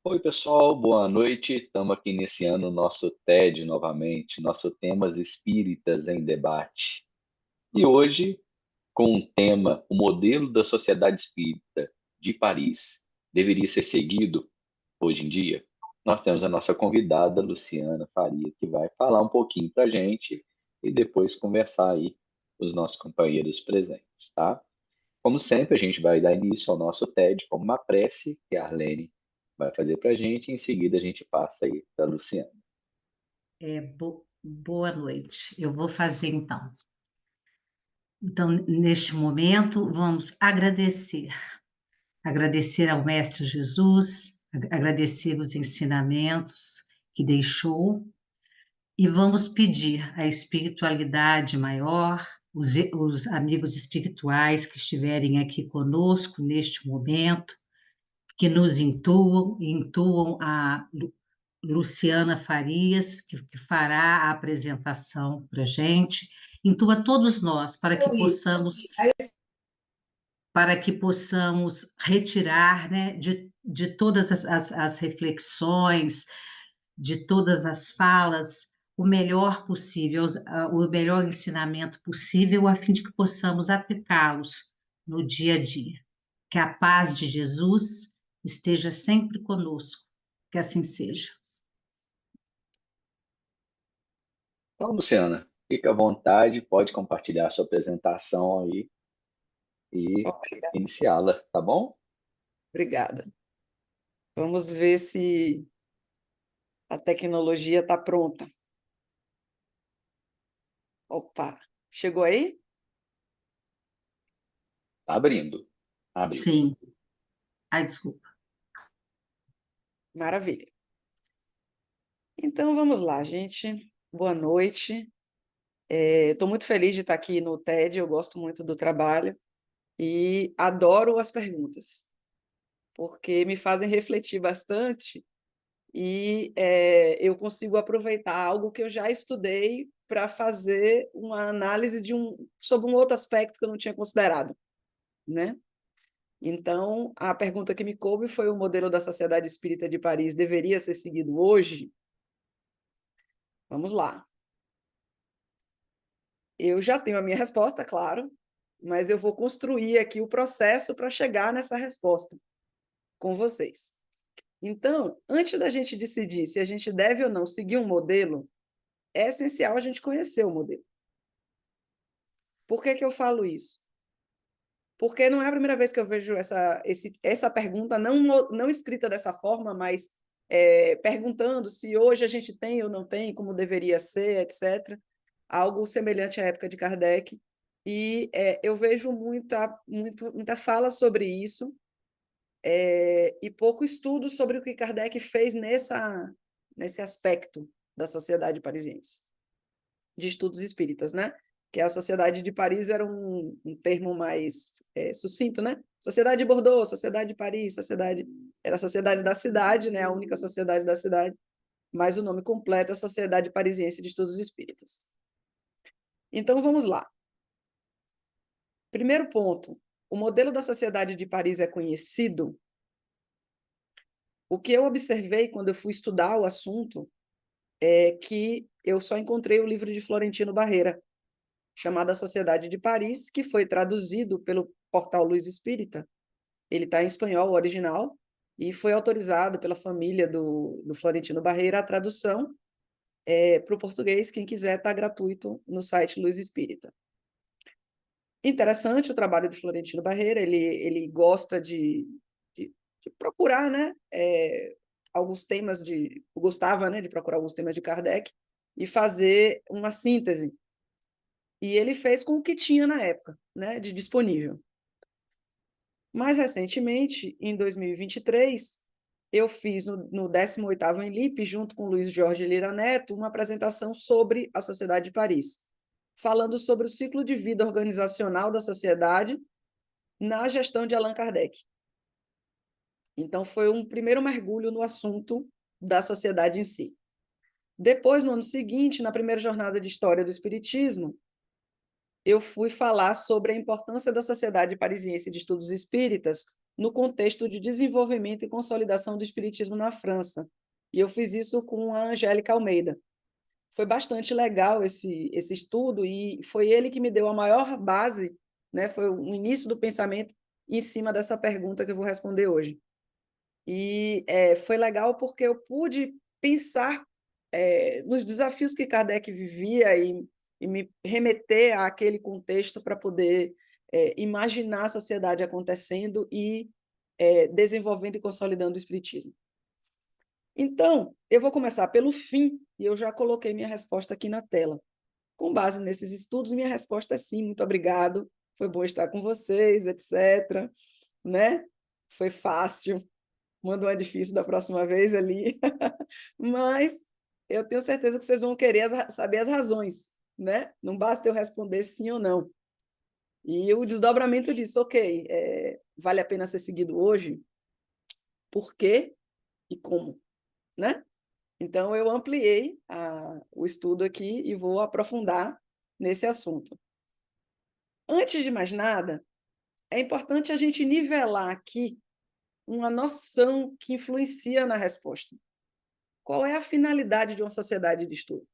Oi, pessoal, boa noite. Estamos aqui iniciando o nosso TED novamente, nosso Temas Espíritas em Debate. E hoje, com o tema O Modelo da Sociedade Espírita de Paris deveria ser seguido hoje em dia, nós temos a nossa convidada, Luciana Farias, que vai falar um pouquinho para a gente e depois conversar aí com os nossos companheiros presentes, tá? Como sempre, a gente vai dar início ao nosso TED com uma prece que a Arlene vai fazer para a gente, e em seguida a gente passa aí para a Luciana. Boa noite. Eu vou fazer então. Então, neste momento, vamos agradecer ao Mestre Jesus, agradecer os ensinamentos que deixou, e vamos pedir a espiritualidade maior, os amigos espirituais que estiverem aqui conosco neste momento, que nos intuam a Luciana Farias, que fará a apresentação para a gente, intua todos nós para que possamos retirar, né, de todas as reflexões, de todas as falas, o melhor possível, o melhor ensinamento possível, a fim de que possamos aplicá-los no dia a dia. Que a paz de Jesus esteja sempre conosco, que assim seja. Então, Luciana, fica à vontade, pode compartilhar sua apresentação aí e Obrigada. iniciá-la, tá bom? Obrigada. Vamos ver se a tecnologia está pronta. Opa, chegou aí? Tá abrindo. Abriu. Sim. Ai, desculpa. Maravilha. Então vamos lá, gente. Boa noite. Estou muito feliz de estar aqui no TED, eu gosto muito do trabalho e adoro as perguntas, porque me fazem refletir bastante e eu consigo aproveitar algo que eu já estudei para fazer uma análise sobre um outro aspecto que eu não tinha considerado, né? Então, a pergunta que me coube foi: o modelo da Sociedade Espírita de Paris deveria ser seguido hoje? Vamos lá. Eu já tenho a minha resposta, claro, mas eu vou construir aqui o processo para chegar nessa resposta com vocês. Então, antes da gente decidir se a gente deve ou não seguir um modelo, é essencial a gente conhecer o modelo. Por que que eu falo isso? Porque não é a primeira vez que eu vejo essa pergunta, não escrita dessa forma, mas perguntando se hoje a gente tem ou não tem, como deveria ser, etc. Algo semelhante à época de Kardec. E eu vejo muita fala sobre isso e pouco estudo sobre o que Kardec fez nesse aspecto da sociedade parisiense, de estudos espíritas, né? Que a Sociedade de Paris era um termo mais sucinto, né? Sociedade de Bordeaux, Sociedade de Paris, era a Sociedade da Cidade, né? A única sociedade da cidade, mas o nome completo é Sociedade Parisiense de Estudos Espíritas. Então, vamos lá. Primeiro ponto, o modelo da Sociedade de Paris é conhecido. O que eu observei quando eu fui estudar o assunto é que eu só encontrei o livro de Florentino Barreira, chamado A Sociedade de Paris, que foi traduzido pelo portal Luz Espírita. Ele está em espanhol, o original, e foi autorizado pela família do Florentino Barreira a tradução para o português. Quem quiser, está gratuito no site Luz Espírita. Interessante o trabalho de Florentino Barreira, ele gosta de procurar, né, alguns temas gostava, né, de procurar alguns temas de Kardec e fazer uma síntese. E ele fez com o que tinha na época, né, de disponível. Mais recentemente, em 2023, eu fiz no 18º Enlip, junto com Luiz Jorge Lira Neto, uma apresentação sobre a Sociedade de Paris, falando sobre o ciclo de vida organizacional da sociedade na gestão de Allan Kardec. Então, foi um primeiro mergulho no assunto da sociedade em si. Depois, no ano seguinte, na primeira jornada de História do Espiritismo, eu fui falar sobre a importância da Sociedade Parisiense de Estudos Espíritas no contexto de desenvolvimento e consolidação do espiritismo na França. E eu fiz isso com a Angélica Almeida. Foi bastante legal esse estudo e foi ele que me deu a maior base, né? Foi o início do pensamento em cima dessa pergunta que eu vou responder hoje. E foi legal porque eu pude pensar nos desafios que Kardec vivia e me remeter àquele contexto para poder imaginar a sociedade acontecendo e desenvolvendo e consolidando o espiritismo. Então, eu vou começar pelo fim, e eu já coloquei minha resposta aqui na tela. Com base nesses estudos, minha resposta é sim, muito obrigado, foi bom estar com vocês, etc. Né? Foi fácil, manda uma difícil da próxima vez ali, mas eu tenho certeza que vocês vão querer saber as razões, né? Não basta eu responder sim ou não. E o desdobramento disso, ok, vale a pena ser seguido hoje? Por quê e como, né? Então, eu ampliei o estudo aqui e vou aprofundar nesse assunto. Antes de mais nada, é importante a gente nivelar aqui uma noção que influencia na resposta. Qual é a finalidade de uma sociedade de estudo?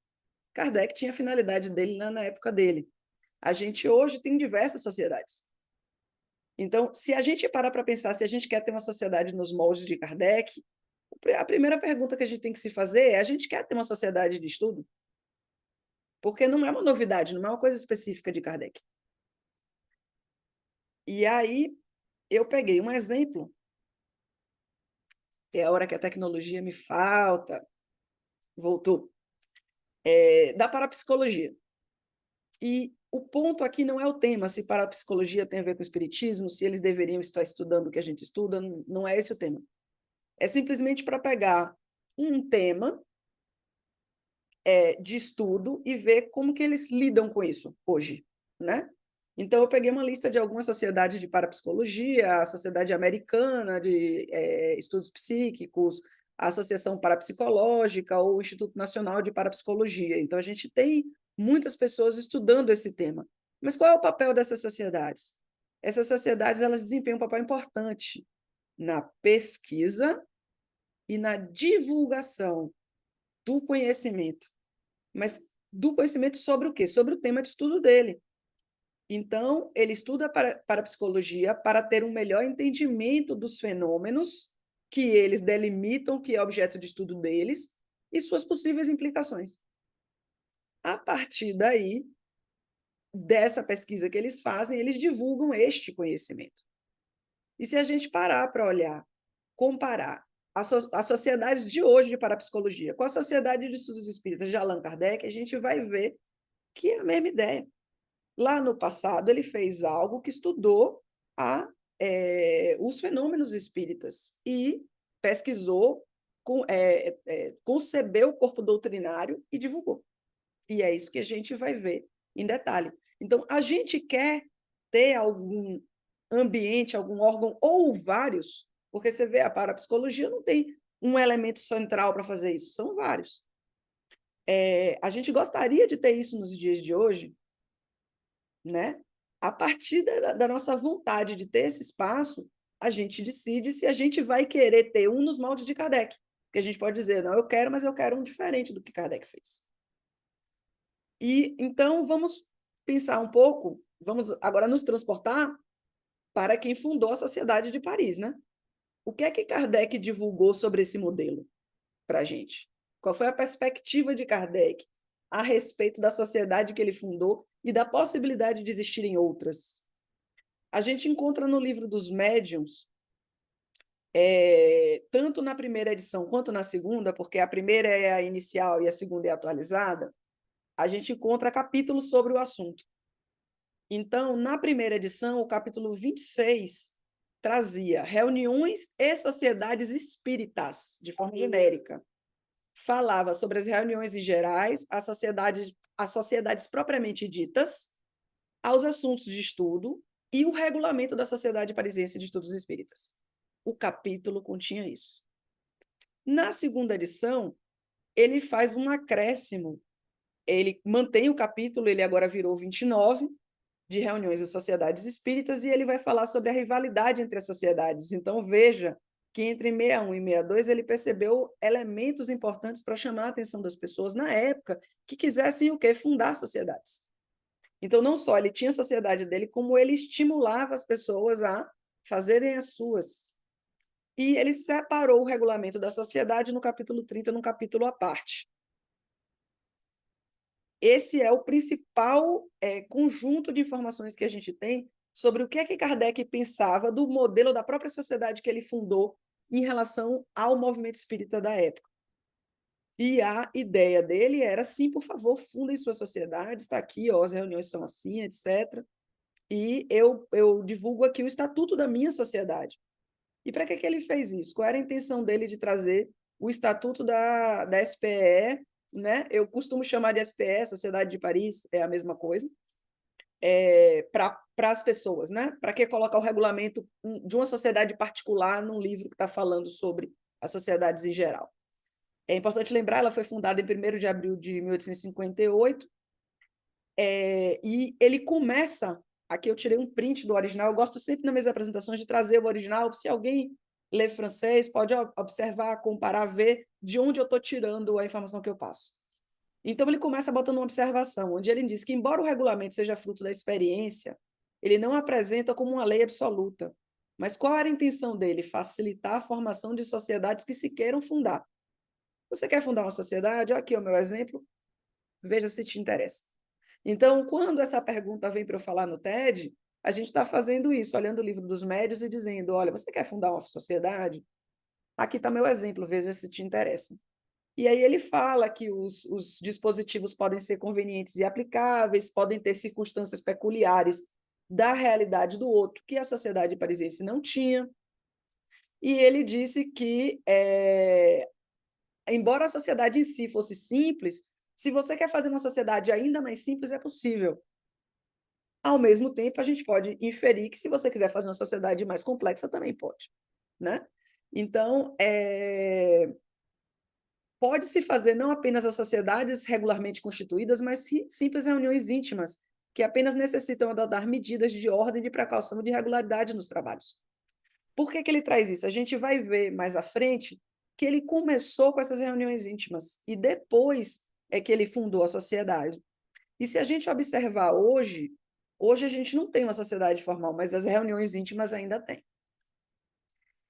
Kardec tinha a finalidade dele na época dele. A gente hoje tem diversas sociedades. Então, se a gente parar para pensar se a gente quer ter uma sociedade nos moldes de Kardec, a primeira pergunta que a gente tem que se fazer é: a gente quer ter uma sociedade de estudo? Porque não é uma novidade, não é uma coisa específica de Kardec. E aí, eu peguei um exemplo, é a hora que a tecnologia me falta, voltou, da parapsicologia. E o ponto aqui não é o tema, se parapsicologia tem a ver com espiritismo, se eles deveriam estar estudando o que a gente estuda, não é esse o tema. É simplesmente para pegar um tema de estudo e ver como que eles lidam com isso hoje, né? Então, eu peguei uma lista de algumas sociedades de parapsicologia, a Sociedade Americana de Estudos Psíquicos, a Associação Parapsicológica ou o Instituto Nacional de Parapsicologia. Então, a gente tem muitas pessoas estudando esse tema. Mas qual é o papel dessas sociedades? Essas sociedades elas desempenham um papel importante na pesquisa e na divulgação do conhecimento. Mas do conhecimento sobre o quê? Sobre o tema de estudo dele. Então, ele estuda parapsicologia para ter um melhor entendimento dos fenômenos que eles delimitam, que é objeto de estudo deles, e suas possíveis implicações. A partir daí, dessa pesquisa que eles fazem, eles divulgam este conhecimento. E se a gente parar para olhar, comparar as sociedades de hoje de parapsicologia com a Sociedade de Estudos Espíritas de Allan Kardec, a gente vai ver que é a mesma ideia. Lá no passado, ele fez algo que estudou os fenômenos espíritas e pesquisou, concebeu o corpo doutrinário e divulgou. E é isso que a gente vai ver em detalhe. Então, a gente quer ter algum ambiente, algum órgão, ou vários, porque você vê, a parapsicologia não tem um elemento central para fazer isso, são vários. A gente gostaria de ter isso nos dias de hoje, né? A partir da nossa vontade de ter esse espaço, a gente decide se a gente vai querer ter um nos moldes de Kardec. Porque a gente pode dizer, não, eu quero, mas eu quero um diferente do que Kardec fez. E então vamos pensar um pouco, vamos agora nos transportar para quem fundou a Sociedade de Paris, né? O que é que Kardec divulgou sobre esse modelo para a gente? Qual foi a perspectiva de Kardec a respeito da sociedade que ele fundou e da possibilidade de existirem outras? A gente encontra no livro dos médiuns, tanto na primeira edição quanto na segunda, porque a primeira é a inicial e a segunda é a atualizada, a gente encontra capítulos sobre o assunto. Então, na primeira edição, o capítulo 26 trazia reuniões e sociedades espíritas, de forma genérica. Falava sobre as reuniões em gerais, as sociedades propriamente ditas, aos assuntos de estudo e o regulamento da Sociedade Parisiense de Estudos Espíritas. O capítulo continha isso. Na segunda edição, ele faz um acréscimo. Ele mantém o capítulo, ele agora virou 29, de reuniões e sociedades espíritas, e ele vai falar sobre a rivalidade entre as sociedades. Então, veja que entre 61 e 62 ele percebeu elementos importantes para chamar a atenção das pessoas na época que quisessem o quê? Fundar sociedades. Então, não só ele tinha a sociedade dele, como ele estimulava as pessoas a fazerem as suas. E ele separou o regulamento da sociedade no capítulo 30, num capítulo à parte. Esse é o principal conjunto de informações que a gente tem sobre o que é que Kardec pensava do modelo da própria sociedade que ele fundou em relação ao movimento espírita da época. E a ideia dele era, sim, por favor, fundem sua sociedade, está aqui, ó, as reuniões são assim, etc. E eu divulgo aqui o estatuto da minha sociedade. E para que ele fez isso? Qual era a intenção dele de trazer o estatuto da SPE, né? Eu costumo chamar de SPE, Sociedade de Paris, é a mesma coisa, para as pessoas, né? Para que colocar o regulamento de uma sociedade particular num livro que está falando sobre as sociedades em geral? É importante lembrar, ela foi fundada em 1º de abril de 1858, e ele começa, aqui eu tirei um print do original, eu gosto sempre nas minhas apresentações de trazer o original, se alguém lê francês, pode observar, comparar, ver de onde eu estou tirando a informação que eu passo. Então, ele começa botando uma observação, onde ele diz que, embora o regulamento seja fruto da experiência, ele não apresenta como uma lei absoluta. Mas qual era a intenção dele? Facilitar a formação de sociedades que se queiram fundar. Você quer fundar uma sociedade? Aqui é o meu exemplo, veja se te interessa. Então, quando essa pergunta vem para eu falar no TED, a gente está fazendo isso, olhando o livro dos médios e dizendo, olha, você quer fundar uma sociedade? Aqui está meu exemplo, veja se te interessa. E aí ele fala que os dispositivos podem ser convenientes e aplicáveis, podem ter circunstâncias peculiares da realidade do outro, que a sociedade parisiense não tinha. E ele disse que, embora a sociedade em si fosse simples, se você quer fazer uma sociedade ainda mais simples, é possível. Ao mesmo tempo, a gente pode inferir que, se você quiser fazer uma sociedade mais complexa, também pode, né? Então, pode-se fazer não apenas as sociedades regularmente constituídas, mas simples reuniões íntimas, que apenas necessitam adotar medidas de ordem, de precaução e de regularidade nos trabalhos. Por que ele traz isso? A gente vai ver mais à frente que ele começou com essas reuniões íntimas e depois é que ele fundou a sociedade. E se a gente observar hoje a gente não tem uma sociedade formal, mas as reuniões íntimas ainda tem.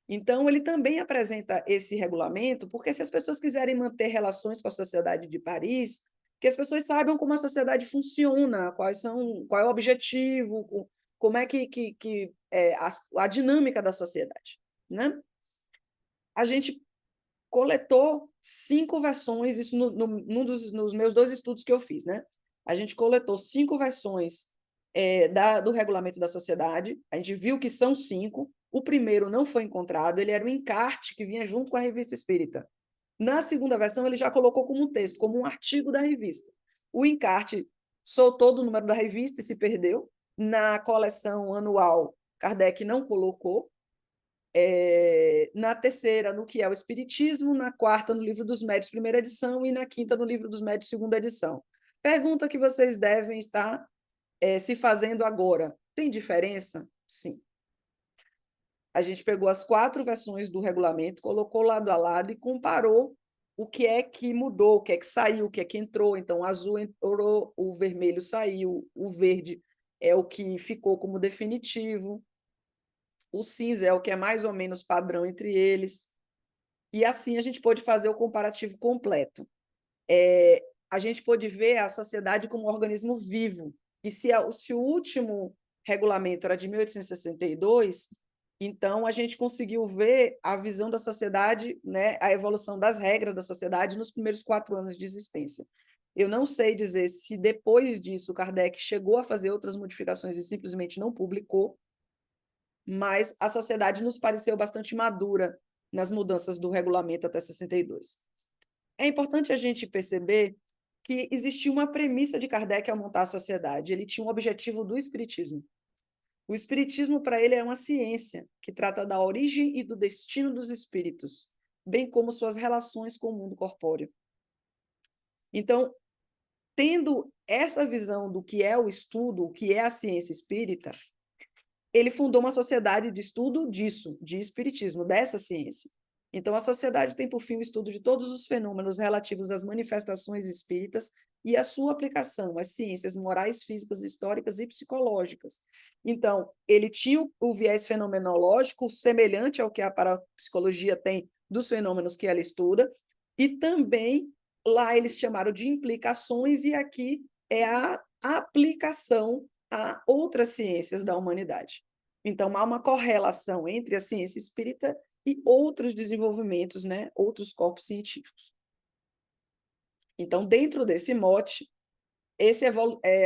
Então, ele também apresenta esse regulamento, porque se as pessoas quiserem manter relações com a Sociedade de Paris, que as pessoas saibam como a sociedade funciona, qual é o objetivo, como é que é a dinâmica da sociedade, né? A gente coletou 5 versões, isso nos meus 2 estudos que eu fiz, né? A gente coletou 5 versões do regulamento da sociedade, a gente viu que são 5, o primeiro não foi encontrado, ele era um encarte que vinha junto com a Revista Espírita. Na segunda versão, ele já colocou como um texto, como um artigo da revista. O encarte soltou do número da revista e se perdeu. Na coleção anual, Kardec não colocou. Na terceira, no que é o Espiritismo, na quarta, no Livro dos Médios, primeira edição, e na quinta, no Livro dos Médios, segunda edição. Pergunta que vocês devem estar se fazendo agora. Tem diferença? Sim. A gente pegou as 4 versões do regulamento, colocou lado a lado e comparou o que é que mudou, o que é que saiu, o que é que entrou. Então, o azul entrou, o vermelho saiu, o verde é o que ficou como definitivo, o cinza é o que é mais ou menos padrão entre eles. E assim a gente pôde fazer o comparativo completo. A gente pôde ver a sociedade como um organismo vivo. E se o último regulamento era de 1862, então a gente conseguiu ver a visão da sociedade, né, a evolução das regras da sociedade nos primeiros 4 anos de existência. Eu não sei dizer se depois disso Kardec chegou a fazer outras modificações e simplesmente não publicou, mas a sociedade nos pareceu bastante madura nas mudanças do regulamento até 62. É importante a gente perceber que existia uma premissa de Kardec ao montar a sociedade. Ele tinha um objetivo do espiritismo. O espiritismo, para ele, é uma ciência que trata da origem e do destino dos espíritos, bem como suas relações com o mundo corpóreo. Então, tendo essa visão do que é o estudo, o que é a ciência espírita, ele fundou uma sociedade de estudo disso, de espiritismo, dessa ciência. Então, a sociedade tem por fim o estudo de todos os fenômenos relativos às manifestações espíritas e a sua aplicação às ciências morais, físicas, históricas e psicológicas. Então, ele tinha o viés fenomenológico semelhante ao que a parapsicologia tem dos fenômenos que ela estuda, e também lá eles chamaram de implicações, e aqui é a aplicação a outras ciências da humanidade. Então, há uma correlação entre a ciência espírita e outros desenvolvimentos, né? Outros corpos científicos. Então, dentro desse mote, esse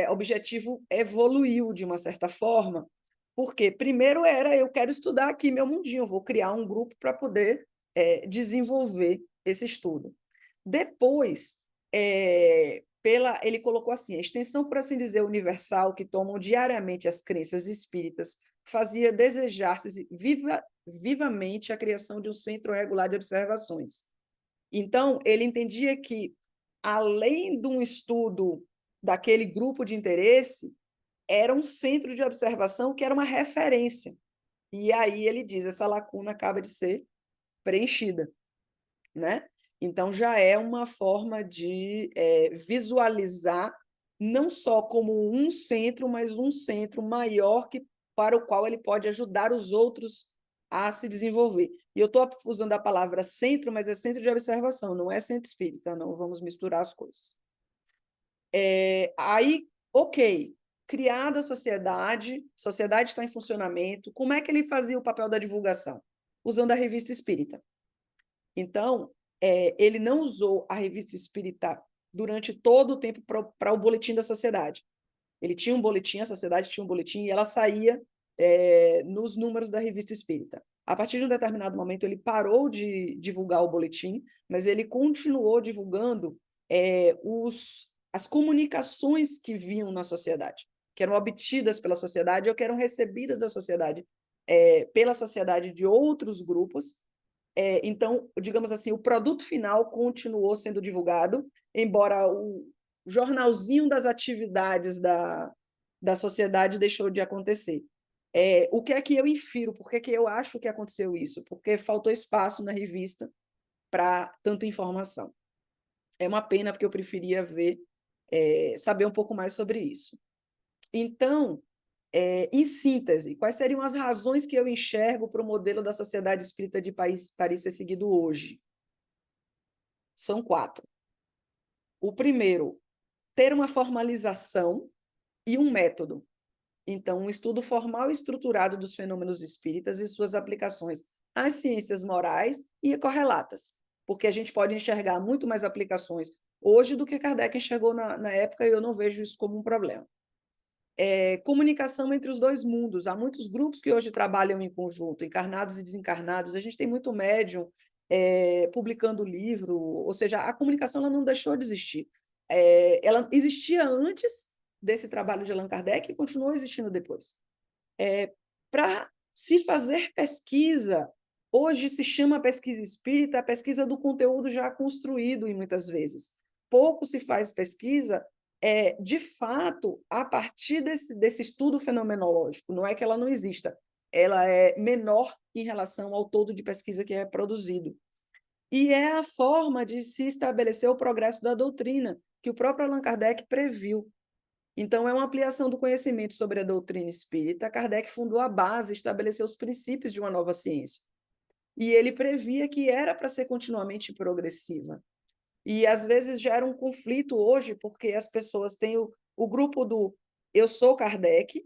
objetivo evoluiu de uma certa forma, porque primeiro era, eu quero estudar aqui meu mundinho, eu vou criar um grupo para poder desenvolver esse estudo. Depois, ele colocou assim, a extensão, por assim dizer, universal, que tomam diariamente as crenças espíritas, fazia desejar-se vivamente a criação de um centro regular de observações. Então, ele entendia que, além de um estudo daquele grupo de interesse, era um centro de observação que era uma referência. E aí ele diz, essa lacuna acaba de ser preenchida, né? Então, já é uma forma de visualizar não só como um centro, mas um centro maior para o qual ele pode ajudar os outros a se desenvolver. E eu estou usando a palavra centro, mas é centro de observação, não é centro espírita, não vamos misturar as coisas. Aí, ok, criada a sociedade está em funcionamento, como é que ele fazia o papel da divulgação? Usando a revista espírita. Então, ele não usou a revista espírita durante todo o tempo para o boletim da sociedade. Ele tinha um boletim, a sociedade tinha um boletim, e ela saía nos números da revista espírita. A partir de um determinado momento, ele parou de divulgar o boletim, mas ele continuou divulgando as comunicações que vinham na sociedade, que eram obtidas pela sociedade ou que eram recebidas da sociedade, pela sociedade de outros grupos. Então, digamos assim, o produto final continuou sendo divulgado, embora o jornalzinho das atividades da sociedade deixou de acontecer. O que é que eu infiro? Por que eu acho que aconteceu isso? Porque faltou espaço na revista para tanta informação. É uma pena, porque eu preferia saber um pouco mais sobre isso. Então, em síntese, quais seriam as razões que eu enxergo para o modelo da sociedade espírita de Paris ser seguido hoje? São 4. O primeiro, ter uma formalização e um método. Então, um estudo formal e estruturado dos fenômenos espíritas e suas aplicações às ciências morais e correlatas, porque a gente pode enxergar muito mais aplicações hoje do que Kardec enxergou na época, e eu não vejo isso como um problema. Comunicação entre os dois mundos. Há muitos grupos que hoje trabalham em conjunto, encarnados e desencarnados. A gente tem muito médium publicando livro, ou seja, a comunicação ela não deixou de existir. Ela existia antes desse trabalho de Allan Kardec e continuou existindo depois. Para se fazer pesquisa, hoje se chama pesquisa espírita a pesquisa do conteúdo já construído, e muitas vezes. Pouco se faz pesquisa de fato, a partir desse estudo fenomenológico. Não é que ela não exista, ela é menor em relação ao todo de pesquisa que é produzido. E é a forma de se estabelecer o progresso da doutrina, que o próprio Allan Kardec previu. Então, é uma ampliação do conhecimento sobre a doutrina espírita. Kardec fundou a base, estabeleceu os princípios de uma nova ciência. E ele previa que era para ser continuamente progressiva. E, às vezes, gera um conflito hoje, porque as pessoas têm o grupo do eu sou Kardec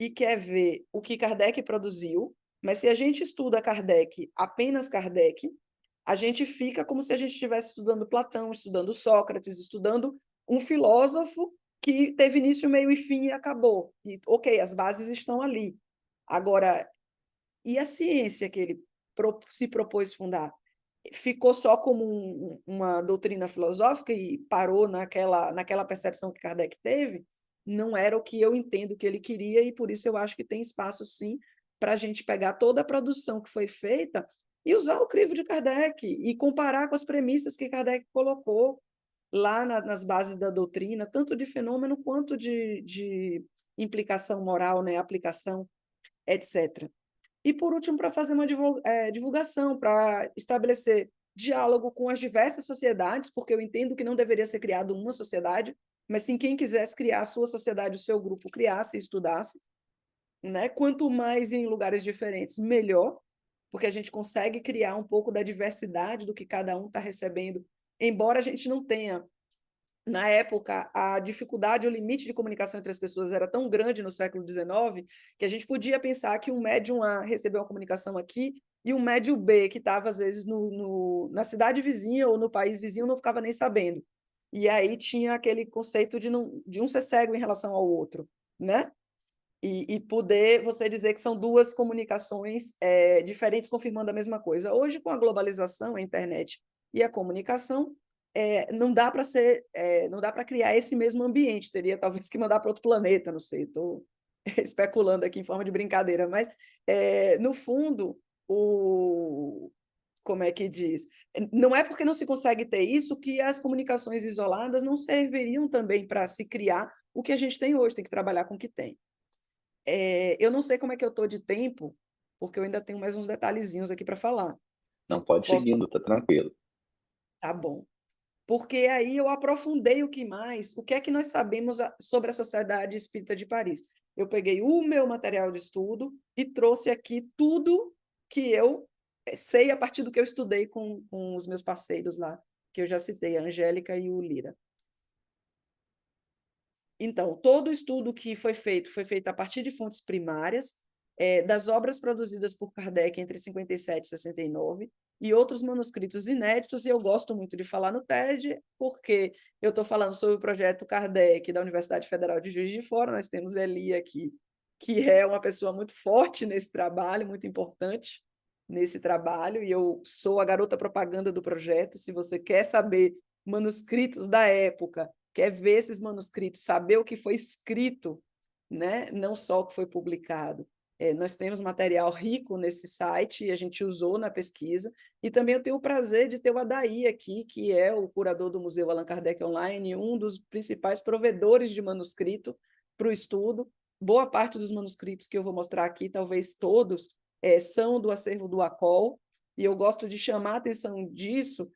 e quer ver o que Kardec produziu, mas se a gente estuda Kardec, apenas Kardec, a gente fica como se a gente estivesse estudando Platão, estudando Sócrates, estudando um filósofo que teve início, meio e fim e acabou. E, ok, as bases estão ali. Agora, e a ciência que ele se propôs fundar? Ficou só como uma doutrina filosófica e parou naquela percepção que Kardec teve? Não era o que eu entendo que ele queria, e por isso eu acho que tem espaço, sim, para a gente pegar toda a produção que foi feita e usar o crivo de Kardec e comparar com as premissas que Kardec colocou. lá nas bases da doutrina, tanto de fenômeno quanto de implicação moral, né, aplicação, etc. E, por último, para fazer uma divulgação, para estabelecer diálogo com as diversas sociedades, porque eu entendo que não deveria ser criado uma sociedade, mas sim quem quisesse criar a sua sociedade, o seu grupo, criasse e estudasse, né? Quanto mais em lugares diferentes, melhor, porque a gente consegue criar um pouco da diversidade do que cada um está recebendo, embora a gente não tenha. Na época, a dificuldade, o limite de comunicação entre as pessoas era tão grande no século XIX que a gente podia pensar que um médium A recebeu uma comunicação aqui e um médium B, que estava, às vezes, na cidade vizinha ou no país vizinho, não ficava nem sabendo. E aí tinha aquele conceito de um ser cego em relação ao outro, né? E poder você dizer que são duas comunicações diferentes confirmando a mesma coisa. Hoje, com a globalização, a internet e a comunicação, não dá para não dá para criar esse mesmo ambiente, teria talvez que mandar para outro planeta, não sei, estou especulando aqui em forma de brincadeira, mas no fundo, como é que diz? Não é porque não se consegue ter isso que as comunicações isoladas não serviriam também para se criar o que a gente tem hoje, tem que trabalhar com o que tem. Eu não sei como é que eu estou de tempo, porque eu ainda tenho mais uns detalhezinhos aqui para falar. Não, pode Posso? seguindo, tá tranquilo. Tá bom. Porque aí eu aprofundei o que é que nós sabemos sobre a Sociedade Espírita de Paris. Eu peguei o meu material de estudo e trouxe aqui tudo que eu sei a partir do que eu estudei com os meus parceiros lá, que eu já citei, a Angélica e o Lira. Então, todo o estudo que foi feito a partir de fontes primárias, das obras produzidas por Kardec entre 57 e 69, e outros manuscritos inéditos, e eu gosto muito de falar no TED, porque eu estou falando sobre o projeto Kardec da Universidade Federal de Juiz de Fora, nós temos Eli aqui, que é uma pessoa muito forte nesse trabalho, muito importante nesse trabalho, e eu sou a garota propaganda do projeto. Se você quer saber manuscritos da época, quer ver esses manuscritos, saber o que foi escrito, né? Não só o que foi publicado. Nós temos material rico nesse site e a gente usou na pesquisa. E também eu tenho o prazer de ter o Adair aqui, que é o curador do Museu Allan Kardec Online, um dos principais provedores de manuscrito para o estudo. Boa parte dos manuscritos que eu vou mostrar aqui, talvez todos, são do acervo do ACOL, e eu gosto de chamar a atenção disso,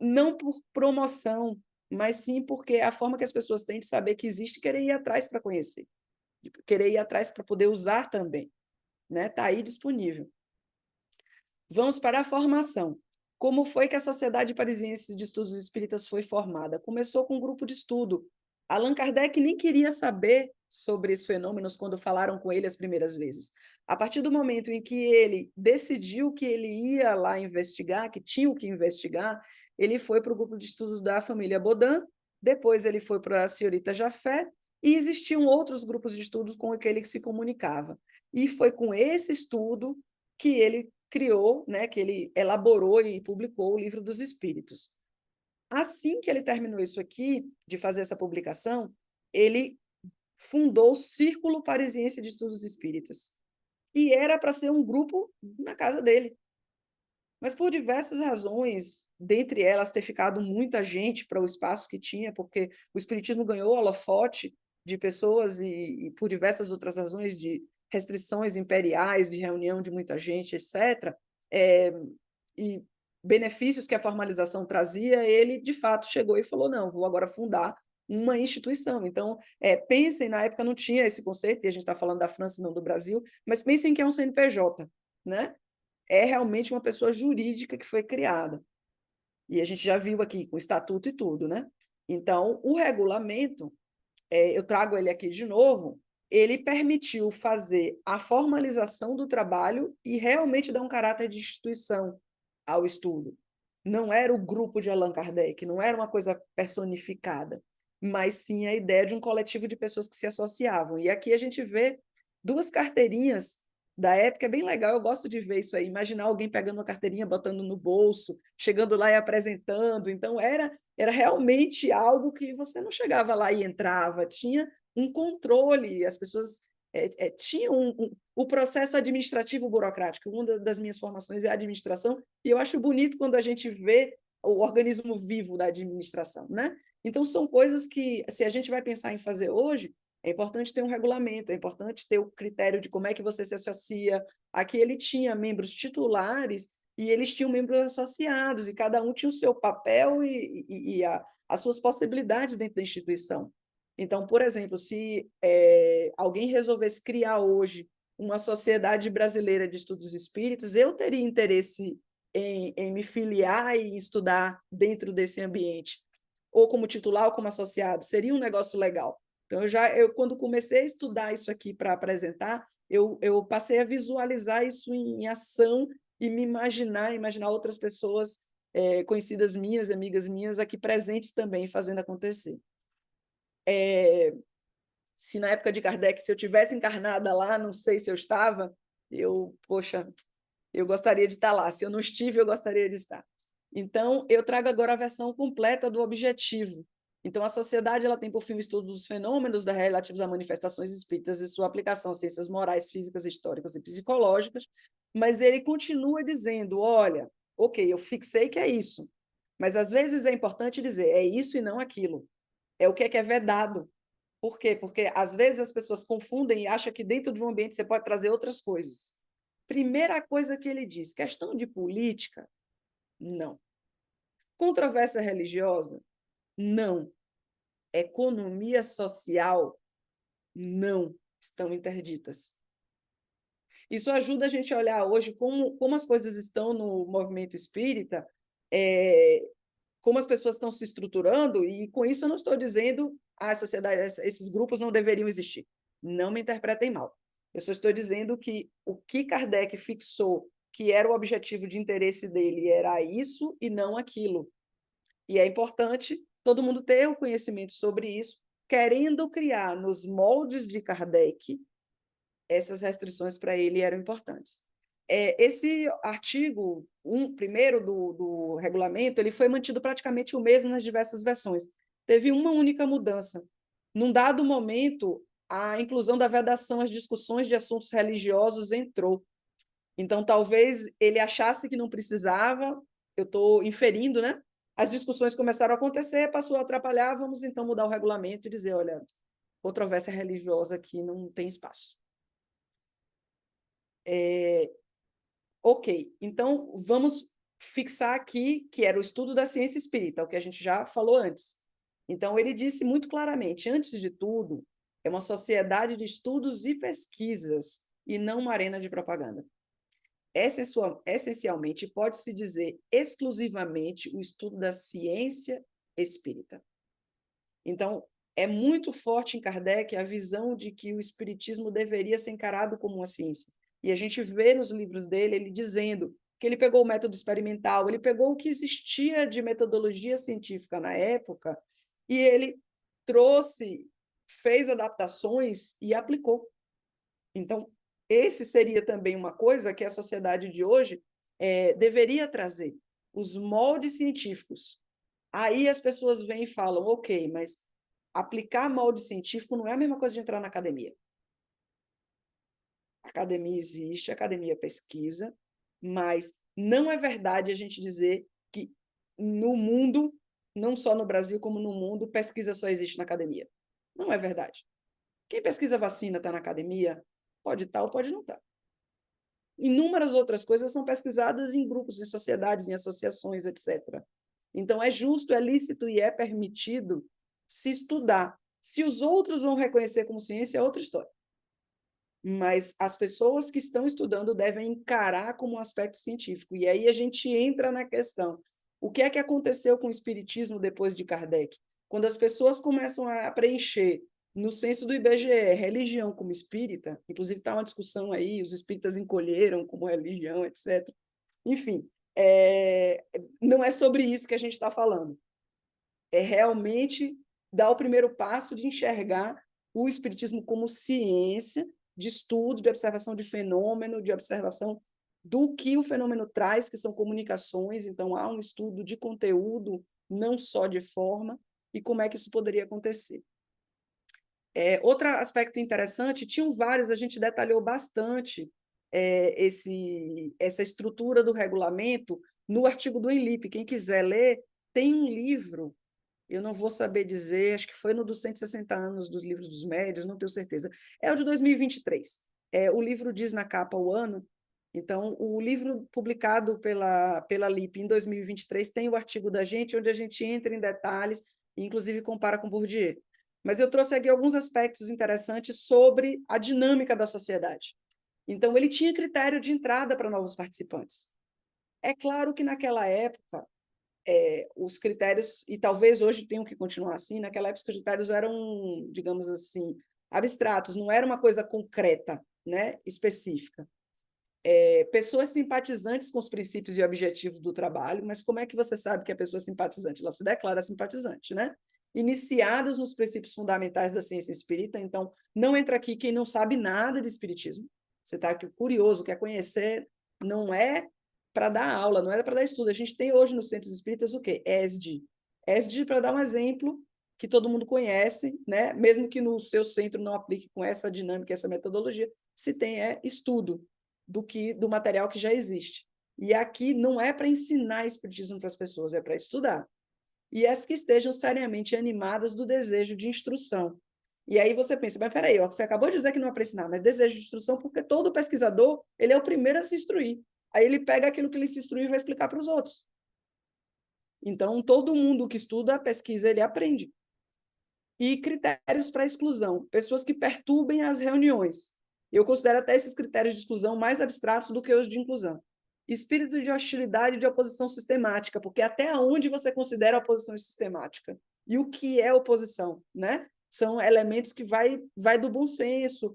não por promoção, mas sim porque é a forma que as pessoas têm de saber que existe e querer ir atrás para conhecer, de querer ir atrás para poder usar também, né? Está aí disponível. Vamos para a formação. Como foi que a Sociedade Parisiense de Estudos Espíritas foi formada? Começou com um grupo de estudo. Allan Kardec nem queria saber sobre esses fenômenos quando falaram com ele as primeiras vezes. A partir do momento em que ele decidiu que ele ia lá investigar, que tinha o que investigar, ele foi para o grupo de estudos da família Baudin, depois ele foi para a senhorita Jafé, e existiam outros grupos de estudos com aquele que se comunicava. E foi com esse estudo que ele criou, né, que ele elaborou e publicou o Livro dos Espíritos. Assim que ele terminou isso aqui, de fazer essa publicação, ele fundou o Círculo Parisiense de Estudos Espíritas. E era para ser um grupo na casa dele. Mas por diversas razões, dentre elas ter ficado muita gente para o espaço que tinha, porque o espiritismo ganhou holofote de pessoas e por diversas outras razões de restrições imperiais, de reunião de muita gente, etc., e benefícios que a formalização trazia, ele, de fato, chegou e falou, não, vou agora fundar uma instituição. Então, pensem, na época não tinha esse conceito, e a gente está falando da França e não do Brasil, mas pensem que é um CNPJ, né? É realmente uma pessoa jurídica que foi criada. E a gente já viu aqui com o estatuto e tudo, né? Então, o regulamento, eu trago ele aqui de novo, ele permitiu fazer a formalização do trabalho e realmente dar um caráter de instituição ao estudo. Não era o grupo de Allan Kardec, não era uma coisa personificada, mas sim a ideia de um coletivo de pessoas que se associavam. E aqui a gente vê duas carteirinhas da época, é bem legal, eu gosto de ver isso aí, imaginar alguém pegando uma carteirinha, botando no bolso, chegando lá e apresentando. Então, era realmente algo que você não chegava lá e entrava, tinha um controle, as pessoas tinham o processo administrativo burocrático. Uma das minhas formações é a administração, e eu acho bonito quando a gente vê o organismo vivo da administração, né? Então, são coisas que, se a gente vai pensar em fazer hoje, é importante ter um regulamento, é importante ter o critério de como é que você se associa. Aqui ele tinha membros titulares e eles tinham membros associados, e cada um tinha o seu papel e as suas possibilidades dentro da instituição. Então, por exemplo, se alguém resolvesse criar hoje uma sociedade brasileira de estudos espíritas, eu teria interesse em me filiar e estudar dentro desse ambiente, ou como titular ou como associado, seria um negócio legal. Então, quando comecei a estudar isso aqui para apresentar, eu passei a visualizar isso em ação e me imaginar outras pessoas conhecidas minhas, amigas minhas, aqui presentes também, fazendo acontecer. Se na época de Kardec, se eu tivesse encarnada lá, não sei se eu estava, poxa, eu gostaria de estar lá. Se eu não estive, eu gostaria de estar. Então, eu trago agora a versão completa do objetivo. Então, a sociedade ela tem por fim o estudo dos fenômenos relativos a manifestações espíritas e sua aplicação às ciências morais, físicas, históricas e psicológicas, mas ele continua dizendo, olha, ok, eu fixei que é isso, mas às vezes é importante dizer, é isso e não aquilo. É o que é vedado. Por quê? Porque às vezes as pessoas confundem e acham que dentro de um ambiente você pode trazer outras coisas. Primeira coisa que ele diz, questão de política, não. Controvérsia religiosa, não. Economia social, não. Estão interditas. Isso ajuda a gente a olhar hoje como as coisas estão no movimento espírita, como as pessoas estão se estruturando, e com isso eu não estou dizendo a sociedade, esses grupos não deveriam existir. Não me interpretem mal. Eu só estou dizendo que o que Kardec fixou que era o objetivo de interesse dele era isso e não aquilo. E é importante todo mundo ter o conhecimento sobre isso, querendo criar nos moldes de Kardec, essas restrições para ele eram importantes. Esse artigo, primeiro do regulamento, ele foi mantido praticamente o mesmo nas diversas versões. Teve uma única mudança. Num dado momento, a inclusão da vedação às discussões de assuntos religiosos entrou. Então, talvez ele achasse que não precisava, eu estou inferindo, né? As discussões começaram a acontecer, passou a atrapalhar, vamos então mudar o regulamento e dizer, olha, controvérsia religiosa aqui não tem espaço. Ok, então vamos fixar aqui que era o estudo da ciência espírita, o que a gente já falou antes. Então, ele disse muito claramente, antes de tudo, é uma sociedade de estudos e pesquisas, e não uma arena de propaganda. Essencialmente, pode-se dizer exclusivamente o estudo da ciência espírita. Então, é muito forte em Kardec a visão de que o espiritismo deveria ser encarado como uma ciência. E a gente vê nos livros dele ele dizendo que ele pegou o método experimental, ele pegou o que existia de metodologia científica na época e ele trouxe, fez adaptações e aplicou. Então, esse seria também uma coisa que a sociedade de hoje deveria trazer, os moldes científicos. Aí as pessoas vêm e falam, ok, mas aplicar molde científico não é a mesma coisa de entrar na academia. A academia existe, a academia pesquisa, mas não é verdade a gente dizer que no mundo, não só no Brasil como no mundo, pesquisa só existe na academia. Não é verdade. Quem pesquisa vacina está na academia, pode estar ou pode não estar. Inúmeras outras coisas são pesquisadas em grupos, em sociedades, em associações, etc. Então, é justo, é lícito e é permitido se estudar. Se os outros vão reconhecer como ciência, é outra história. Mas as pessoas que estão estudando devem encarar como um aspecto científico. E aí a gente entra na questão. O que é que aconteceu com o espiritismo depois de Kardec? Quando as pessoas começam a preencher no censo do IBGE, religião como espírita, inclusive está uma discussão aí, os espíritas encolheram como religião, etc. Enfim, não é sobre isso que a gente está falando. É realmente dar o primeiro passo de enxergar o espiritismo como ciência, de estudo, de observação de fenômeno, de observação do que o fenômeno traz, que são comunicações. Então, há um estudo de conteúdo, não só de forma, e como é que isso poderia acontecer. Outro aspecto interessante, tinham vários, a gente detalhou bastante essa estrutura do regulamento no artigo do ENLIP. Quem quiser ler, tem um livro, eu não vou saber dizer, acho que foi no dos 160 anos dos livros dos médiuns, não tenho certeza. É o de 2023. O livro diz na capa o ano, então o livro publicado pela LIP em 2023 tem o artigo da gente, onde a gente entra em detalhes, e inclusive compara com Bourdieu. Mas eu trouxe aqui alguns aspectos interessantes sobre a dinâmica da sociedade. Então, ele tinha critério de entrada para novos participantes. É claro que naquela época, os critérios, e talvez hoje tenham que continuar assim, naquela época os critérios eram, digamos assim, abstratos, não era uma coisa concreta, né, específica. Pessoas simpatizantes com os princípios e objetivos do trabalho, mas como é que você sabe que a pessoa é simpatizante? Ela se declara simpatizante, né? Iniciadas nos princípios fundamentais da ciência espírita, então não entra aqui quem não sabe nada de espiritismo. Você está aqui curioso, quer conhecer, não é para dar aula, não é para dar estudo. A gente tem hoje nos centros espíritas o quê? ESD. ESD, para dar um exemplo, que todo mundo conhece, né? Mesmo que no seu centro não aplique com essa dinâmica, essa metodologia, se tem estudo do material que já existe. E aqui não é para ensinar espiritismo para as pessoas, é para estudar. E as que estejam seriamente animadas do desejo de instrução. E aí você pensa, mas peraí, ó, você acabou de dizer que não é para ensinar, mas desejo de instrução, porque todo pesquisador, ele é o primeiro a se instruir. Aí ele pega aquilo que ele se instruiu e vai explicar para os outros. Então, todo mundo que estuda a pesquisa, ele aprende. E critérios para exclusão, pessoas que perturbem as reuniões. Eu considero até esses critérios de exclusão mais abstratos do que os de inclusão. Espírito de hostilidade e de oposição sistemática, porque até onde você considera oposição sistemática? E o que é oposição, né? São elementos que vai do bom senso.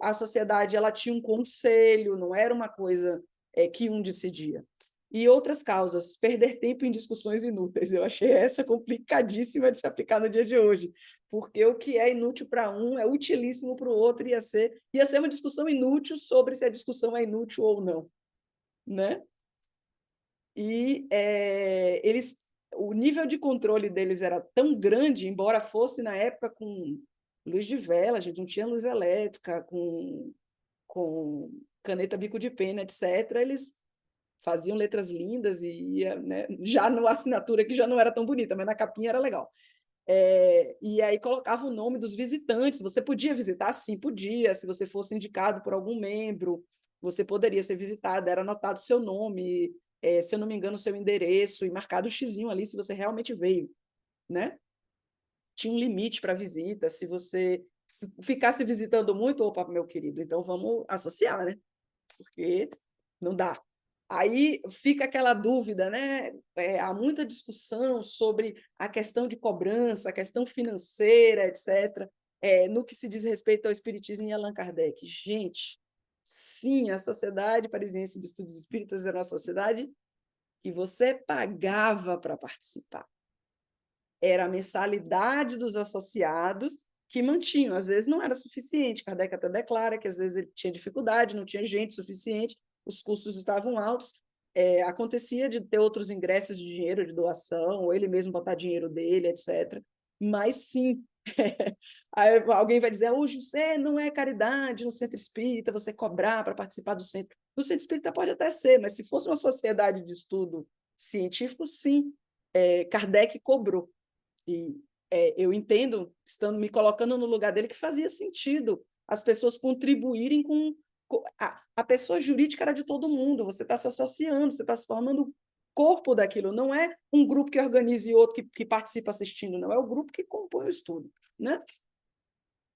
A sociedade ela tinha um conselho, não era uma coisa que um decidia. E outras causas, perder tempo em discussões inúteis. Eu achei essa complicadíssima de se aplicar no dia de hoje, porque o que é inútil para um é utilíssimo para o outro, ia ser uma discussão inútil sobre se a discussão é inútil ou não, né? E o nível de controle deles era tão grande, embora fosse na época com luz de vela, a gente não tinha luz elétrica, com caneta bico de pena, etc., eles faziam letras lindas e ia, né, já na assinatura que já não era tão bonita, mas na capinha era legal. E aí colocava o nome dos visitantes. Você podia visitar? Sim, podia. Se você fosse indicado por algum membro, você poderia ser visitado. Era anotado o seu nome, se eu não me engano, o seu endereço, e marcado o xizinho ali se você realmente veio, né? Tinha um limite para visita. Se você ficasse visitando muito, opa, meu querido, então vamos associar, né? Porque não dá. Aí fica aquela dúvida, né? Há muita discussão sobre a questão de cobrança, a questão financeira, etc., no que se diz respeito ao Espiritismo e Allan Kardec. Gente, sim, a Sociedade Parisiense de Estudos Espíritas era uma sociedade que você pagava para participar. Era a mensalidade dos associados que mantinham. Às vezes não era suficiente. Kardec até declara que às vezes ele tinha dificuldade, não tinha gente suficiente, os custos estavam altos. Acontecia de ter outros ingressos de dinheiro, de doação, ou ele mesmo botar dinheiro dele, etc. Mas sim, aí alguém vai dizer, hoje você não é caridade no centro espírita, você cobrar para participar do centro. No centro espírita pode até ser, mas se fosse uma sociedade de estudo científico, sim, Kardec cobrou. E eu entendo, estando me colocando no lugar dele, que fazia sentido as pessoas contribuírem com a pessoa jurídica era de todo mundo, você está se associando, você está se formando corpo daquilo, não é um grupo que organiza e outro que participa assistindo, não, é o grupo que compõe o estudo, né?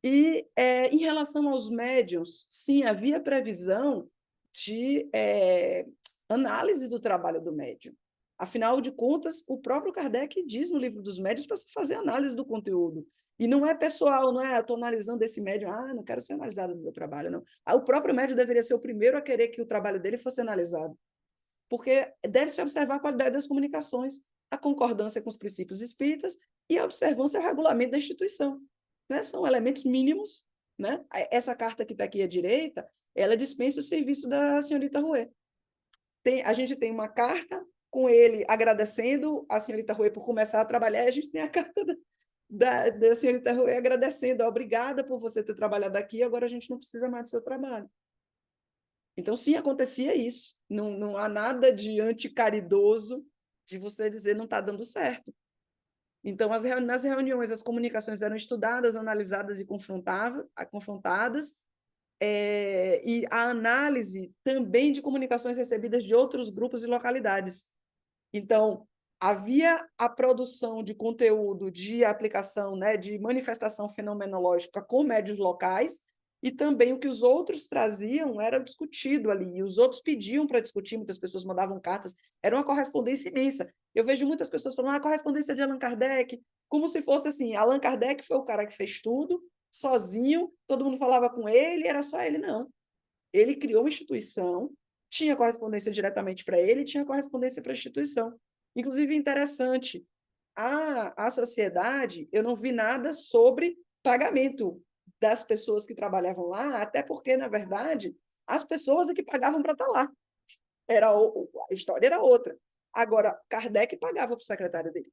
E em relação aos médiuns, sim, havia previsão de análise do trabalho do médium. Afinal de contas, o próprio Kardec diz no livro dos médiuns para se fazer análise do conteúdo. E não é pessoal, não é, estou analisando esse médium, não quero ser analisado no meu trabalho, não. O próprio médium deveria ser o primeiro a querer que o trabalho dele fosse analisado. Porque deve-se observar a qualidade das comunicações, a concordância com os princípios espíritas e a observância ao regulamento da instituição. Né? São elementos mínimos. Né? Essa carta que está aqui à direita, ela dispensa o serviço da senhorita Rouet. A gente tem uma carta com ele agradecendo a senhorita Rouet por começar a trabalhar, e a gente tem a carta da senhorita Rouet agradecendo, obrigada por você ter trabalhado aqui, agora a gente não precisa mais do seu trabalho. Então, sim, acontecia isso. Não há nada de anticaridoso de você dizer não está dando certo. Então, nas reuniões, as comunicações eram estudadas, analisadas e confrontadas, e a análise também de comunicações recebidas de outros grupos e localidades. Então, havia a produção de conteúdo de aplicação, né, de manifestação fenomenológica com médios locais, e também o que os outros traziam era discutido ali, e os outros pediam para discutir, muitas pessoas mandavam cartas, era uma correspondência imensa. Eu vejo muitas pessoas falando, a correspondência de Allan Kardec, como se fosse assim, Allan Kardec foi o cara que fez tudo, sozinho, todo mundo falava com ele, era só ele, não. Ele criou uma instituição, tinha correspondência diretamente para ele, tinha correspondência para a instituição. Inclusive, interessante, a sociedade, eu não vi nada sobre pagamento das pessoas que trabalhavam lá, até porque, na verdade, as pessoas é que pagavam para estar lá. A história era outra. Agora, Kardec pagava para o secretário dele.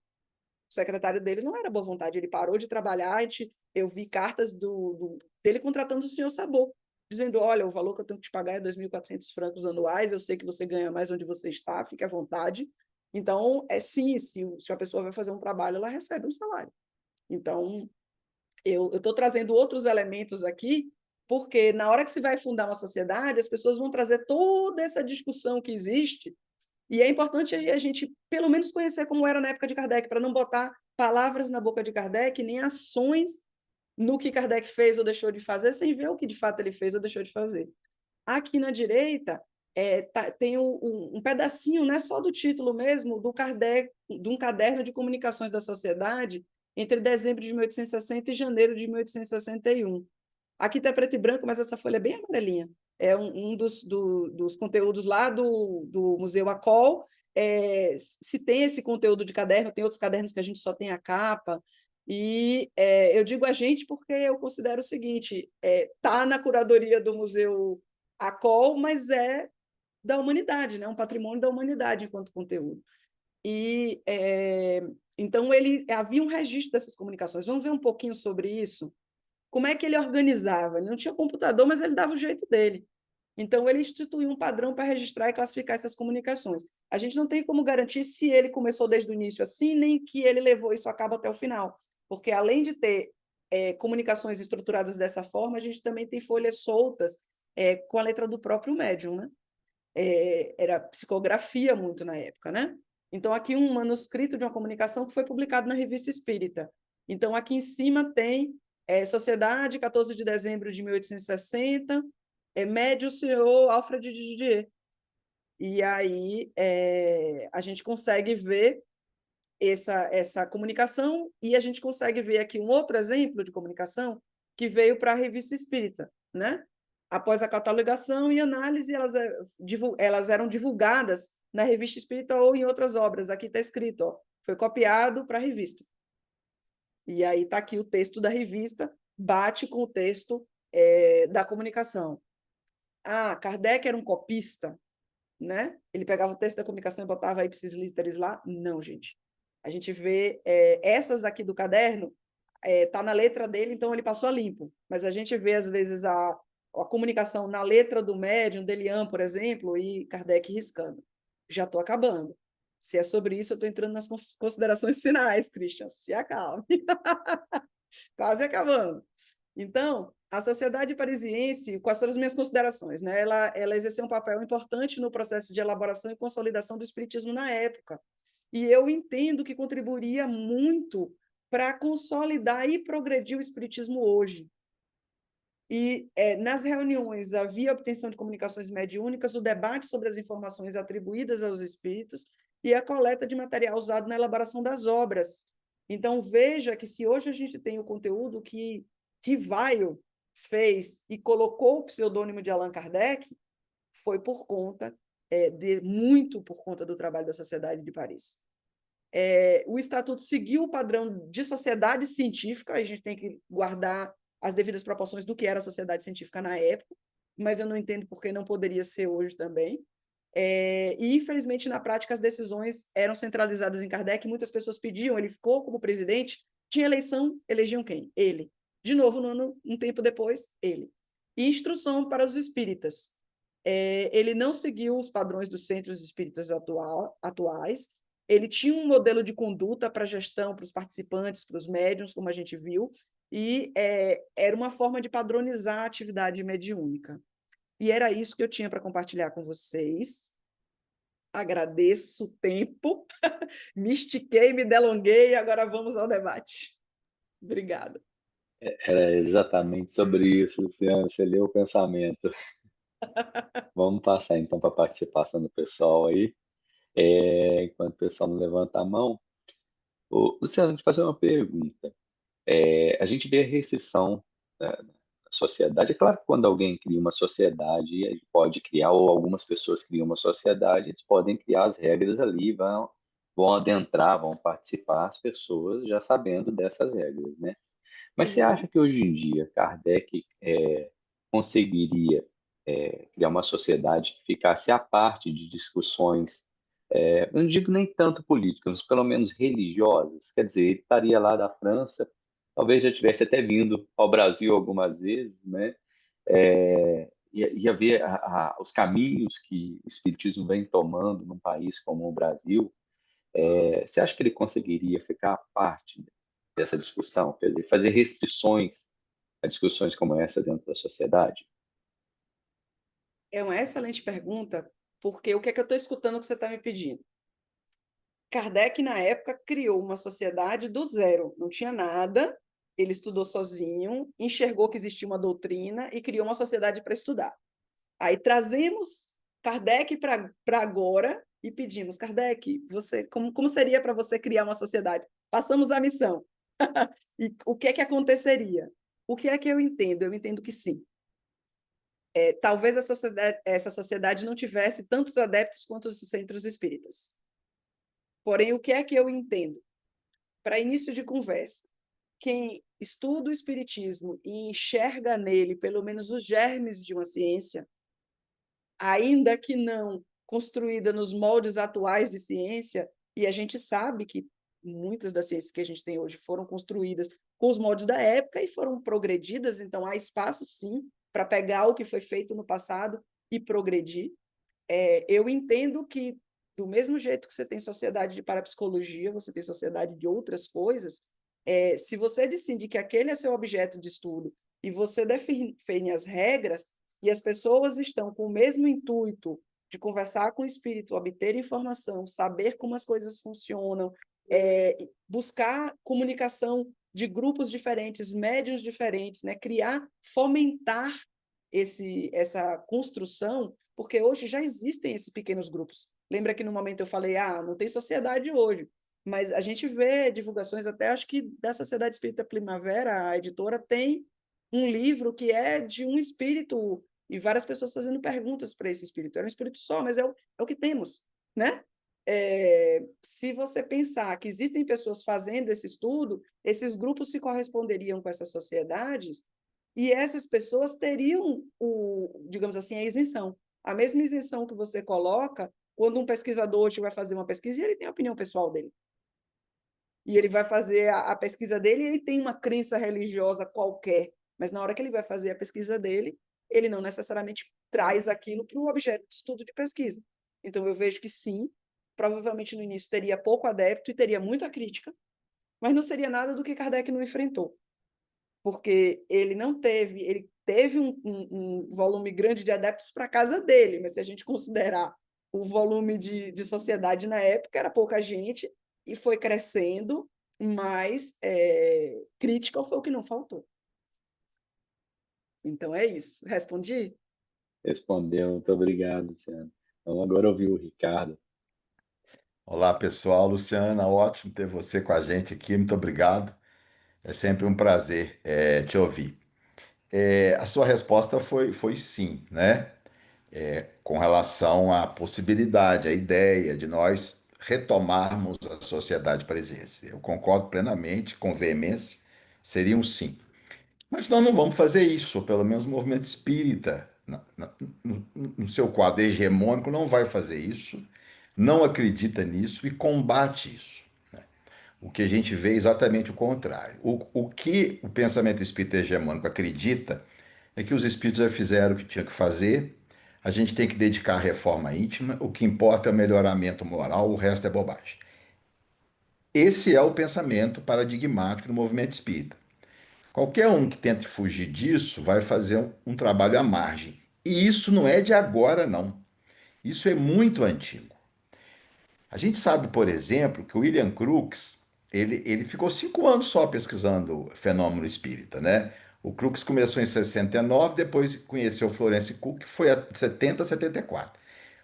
O secretário dele não era boa vontade, ele parou de trabalhar, eu vi cartas dele contratando o senhor Sabot, dizendo, olha, o valor que eu tenho que te pagar é 2.400 francos anuais, eu sei que você ganha mais onde você está, fique à vontade. Então, sim, se a pessoa vai fazer um trabalho, ela recebe um salário. Então, eu estou trazendo outros elementos aqui, porque na hora que se vai fundar uma sociedade, as pessoas vão trazer toda essa discussão que existe, e é importante a gente, pelo menos, conhecer como era na época de Kardec, para não botar palavras na boca de Kardec, nem ações no que Kardec fez ou deixou de fazer, sem ver o que de fato ele fez ou deixou de fazer. Aqui na direita, tem um pedacinho, né, só do título mesmo, do Kardec, de um caderno de comunicações da sociedade, entre dezembro de 1860 e janeiro de 1861. Aqui está preto e branco, mas essa folha é bem amarelinha. É um dos conteúdos lá do Museu ACOL. Se tem esse conteúdo de caderno, tem outros cadernos que a gente só tem a capa. E eu digo a gente porque eu considero o seguinte: está na curadoria do Museu ACOL, mas é da humanidade, né? Um patrimônio da humanidade enquanto conteúdo. E então havia um registro dessas comunicações. Vamos ver um pouquinho sobre isso. Como é que ele organizava? Ele não tinha computador, mas ele dava o jeito dele. Então, ele instituiu um padrão para registrar e classificar essas comunicações. A gente não tem como garantir se ele começou desde o início assim, nem que ele levou isso a cabo até o final. Porque, além de ter comunicações estruturadas dessa forma, a gente também tem folhas soltas com a letra do próprio médium, né? Era psicografia muito na época, né? Então, aqui um manuscrito de uma comunicação que foi publicado na Revista Espírita. Então, aqui em cima tem Sociedade, 14 de dezembro de 1860, médio senhor Alfred de Didier. E aí a gente consegue ver essa comunicação, e a gente consegue ver aqui um outro exemplo de comunicação que veio para a Revista Espírita, né? Após a catalogação e análise, elas eram divulgadas na Revista Espírita ou em outras obras. Aqui está escrito, ó, foi copiado para a revista. E aí está aqui o texto da revista, bate com o texto da comunicação. Kardec era um copista, né? Ele pegava o texto da comunicação e botava ipsis literis lá? Não, gente. A gente vê essas aqui do caderno, tá na letra dele, então ele passou a limpo. Mas a gente vê, às vezes, a comunicação na letra do médium, Delian, por exemplo, e Kardec riscando. Já estou acabando. Se é sobre isso, eu estou entrando nas considerações finais, Christian. Se acalme. Quase acabando. Então, a Sociedade Parisiense, quais foram as minhas considerações? Né? Ela exerceu um papel importante no processo de elaboração e consolidação do espiritismo na época. E eu entendo que contribuiria muito para consolidar e progredir o espiritismo hoje. E nas reuniões havia obtenção de comunicações mediúnicas, o debate sobre as informações atribuídas aos espíritos e a coleta de material usado na elaboração das obras. Então, veja que se hoje a gente tem o conteúdo que Rivaio fez e colocou o pseudônimo de Allan Kardec, foi por conta, muito por conta do trabalho da Sociedade de Paris. O Estatuto seguiu o padrão de sociedade científica, a gente tem que guardar as devidas proporções do que era a sociedade científica na época, mas eu não entendo por que não poderia ser hoje também. E, infelizmente, na prática, as decisões eram centralizadas em Kardec, muitas pessoas pediam, ele ficou como presidente, tinha eleição, elegiam quem? Ele. De novo, um tempo depois, ele. E instrução para os espíritas. Ele não seguiu os padrões dos centros espíritas atuais, ele tinha um modelo de conduta para a gestão, para os participantes, para os médiuns, como a gente viu, e era uma forma de padronizar a atividade mediúnica. E era isso que eu tinha para compartilhar com vocês. Agradeço o tempo, me estiquei, me delonguei, agora vamos ao debate. Obrigada. Era exatamente sobre isso, Luciano. Você leu o pensamento. Vamos passar então para a participação do pessoal aí. Enquanto o pessoal não levanta a mão. Luciano, te fazer uma pergunta. A gente vê a restrição na sociedade. É claro que quando alguém cria uma sociedade, ele pode criar, ou algumas pessoas criam uma sociedade, eles podem criar as regras ali, vão adentrar, vão participar as pessoas já sabendo dessas regras, né? Mas você acha Uhum. que hoje em dia Kardec conseguiria criar uma sociedade que ficasse à parte de discussões, eu não digo nem tanto políticas, mas pelo menos religiosas? Quer dizer, ele estaria lá da França, talvez já tivesse até vindo ao Brasil algumas vezes, né? Ia ver os caminhos que o Espiritismo vem tomando num país como o Brasil. Você acha que ele conseguiria ficar à parte dessa discussão? Quer dizer, fazer restrições a discussões como essa dentro da sociedade? É uma excelente pergunta, porque o que é que eu estou escutando que você está me pedindo? Kardec, na época, criou uma sociedade do zero, não tinha nada, ele estudou sozinho, enxergou que existia uma doutrina e criou uma sociedade para estudar. Aí trazemos Kardec para agora e pedimos, Kardec, como seria para você criar uma sociedade? Passamos a missão. E o que é que aconteceria? O que é que eu entendo? Eu entendo que sim. Talvez essa sociedade não tivesse tantos adeptos quanto os centros espíritas. Porém, o que é que eu entendo? Para início de conversa, quem estuda o espiritismo e enxerga nele pelo menos os germes de uma ciência, ainda que não construída nos moldes atuais de ciência, e a gente sabe que muitas das ciências que a gente tem hoje foram construídas com os moldes da época e foram progredidas, então há espaço, sim, para pegar o que foi feito no passado e progredir. Eu entendo que, do mesmo jeito que você tem sociedade de parapsicologia, você tem sociedade de outras coisas, se você decide que aquele é seu objeto de estudo e você define as regras, e as pessoas estão com o mesmo intuito de conversar com o espírito, obter informação, saber como as coisas funcionam, buscar comunicação de grupos diferentes, médios diferentes, né? Criar, fomentar essa construção, porque hoje já existem esses pequenos grupos. Lembra que no momento eu falei, não tem sociedade hoje, mas a gente vê divulgações até, acho que da Sociedade Espírita Primavera, a editora tem um livro que é de um espírito e várias pessoas fazendo perguntas para esse espírito. Era um espírito só, mas é o que temos, né? Se você pensar que existem pessoas fazendo esse estudo, esses grupos se corresponderiam com essas sociedades e essas pessoas teriam, digamos assim, a isenção. A mesma isenção que você coloca quando um pesquisador hoje vai fazer uma pesquisa e ele tem a opinião pessoal dele. E ele vai fazer a pesquisa dele e ele tem uma crença religiosa qualquer, mas na hora que ele vai fazer a pesquisa dele, ele não necessariamente traz aquilo para o objeto de estudo de pesquisa. Então, eu vejo que sim, provavelmente no início teria pouco adepto e teria muita crítica, mas não seria nada do que Kardec não enfrentou, porque ele teve um volume grande de adeptos para a casa dele, mas se a gente considerar o volume de sociedade na época, era pouca gente, e foi crescendo, mas crítica foi o que não faltou. Então é isso. Respondi? Respondeu, muito obrigado, Luciano. Vamos agora ouvir o Ricardo. Olá, pessoal. Luciana, ótimo ter você com a gente aqui. Muito obrigado. É sempre um prazer, te ouvir. A sua resposta foi sim, né? Com relação à possibilidade, à ideia de nós retomarmos a sociedade presente. Eu concordo plenamente, com veemência, seria um sim. Mas nós não vamos fazer isso, ou pelo menos o movimento espírita, no seu quadro hegemônico, não vai fazer isso, não acredita nisso e combate isso. O que a gente vê é exatamente o contrário. O que o pensamento espírita hegemônico acredita é que os espíritos já fizeram o que tinha que fazer, a gente tem que dedicar à reforma íntima, o que importa é o melhoramento moral, o resto é bobagem. Esse é o pensamento paradigmático do movimento espírita. Qualquer um que tente fugir disso vai fazer um trabalho à margem. E isso não é de agora, não. Isso é muito antigo. A gente sabe, por exemplo, que o William Crookes, ele ficou 5 anos só pesquisando fenômeno espírita, né? O Crookes começou em 69, depois conheceu Florence Cook, que foi a 70, 74.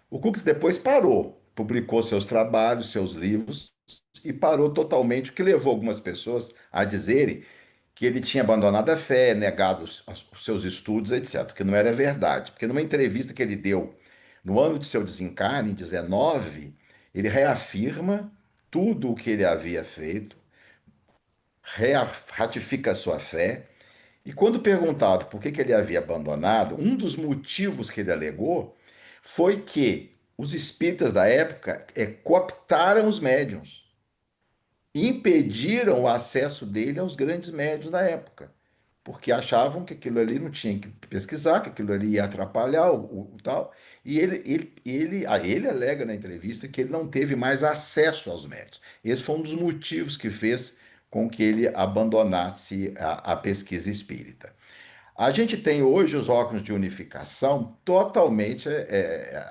O Crookes depois parou, publicou seus trabalhos, seus livros, e parou totalmente, o que levou algumas pessoas a dizerem que ele tinha abandonado a fé, negado os seus estudos, etc., que não era verdade. Porque numa entrevista que ele deu no ano de seu desencarne, em 19, ele reafirma tudo o que ele havia feito, ratifica a sua fé, e quando perguntado por que ele havia abandonado, um dos motivos que ele alegou foi que os espíritas da época cooptaram os médiuns, impediram o acesso dele aos grandes médiuns da época, porque achavam que aquilo ali não tinha que pesquisar, que aquilo ali ia atrapalhar o tal. E ele alega na entrevista que ele não teve mais acesso aos médios. Esse foi um dos motivos que fez com que ele abandonasse a pesquisa espírita. A gente tem hoje os órgãos de unificação totalmente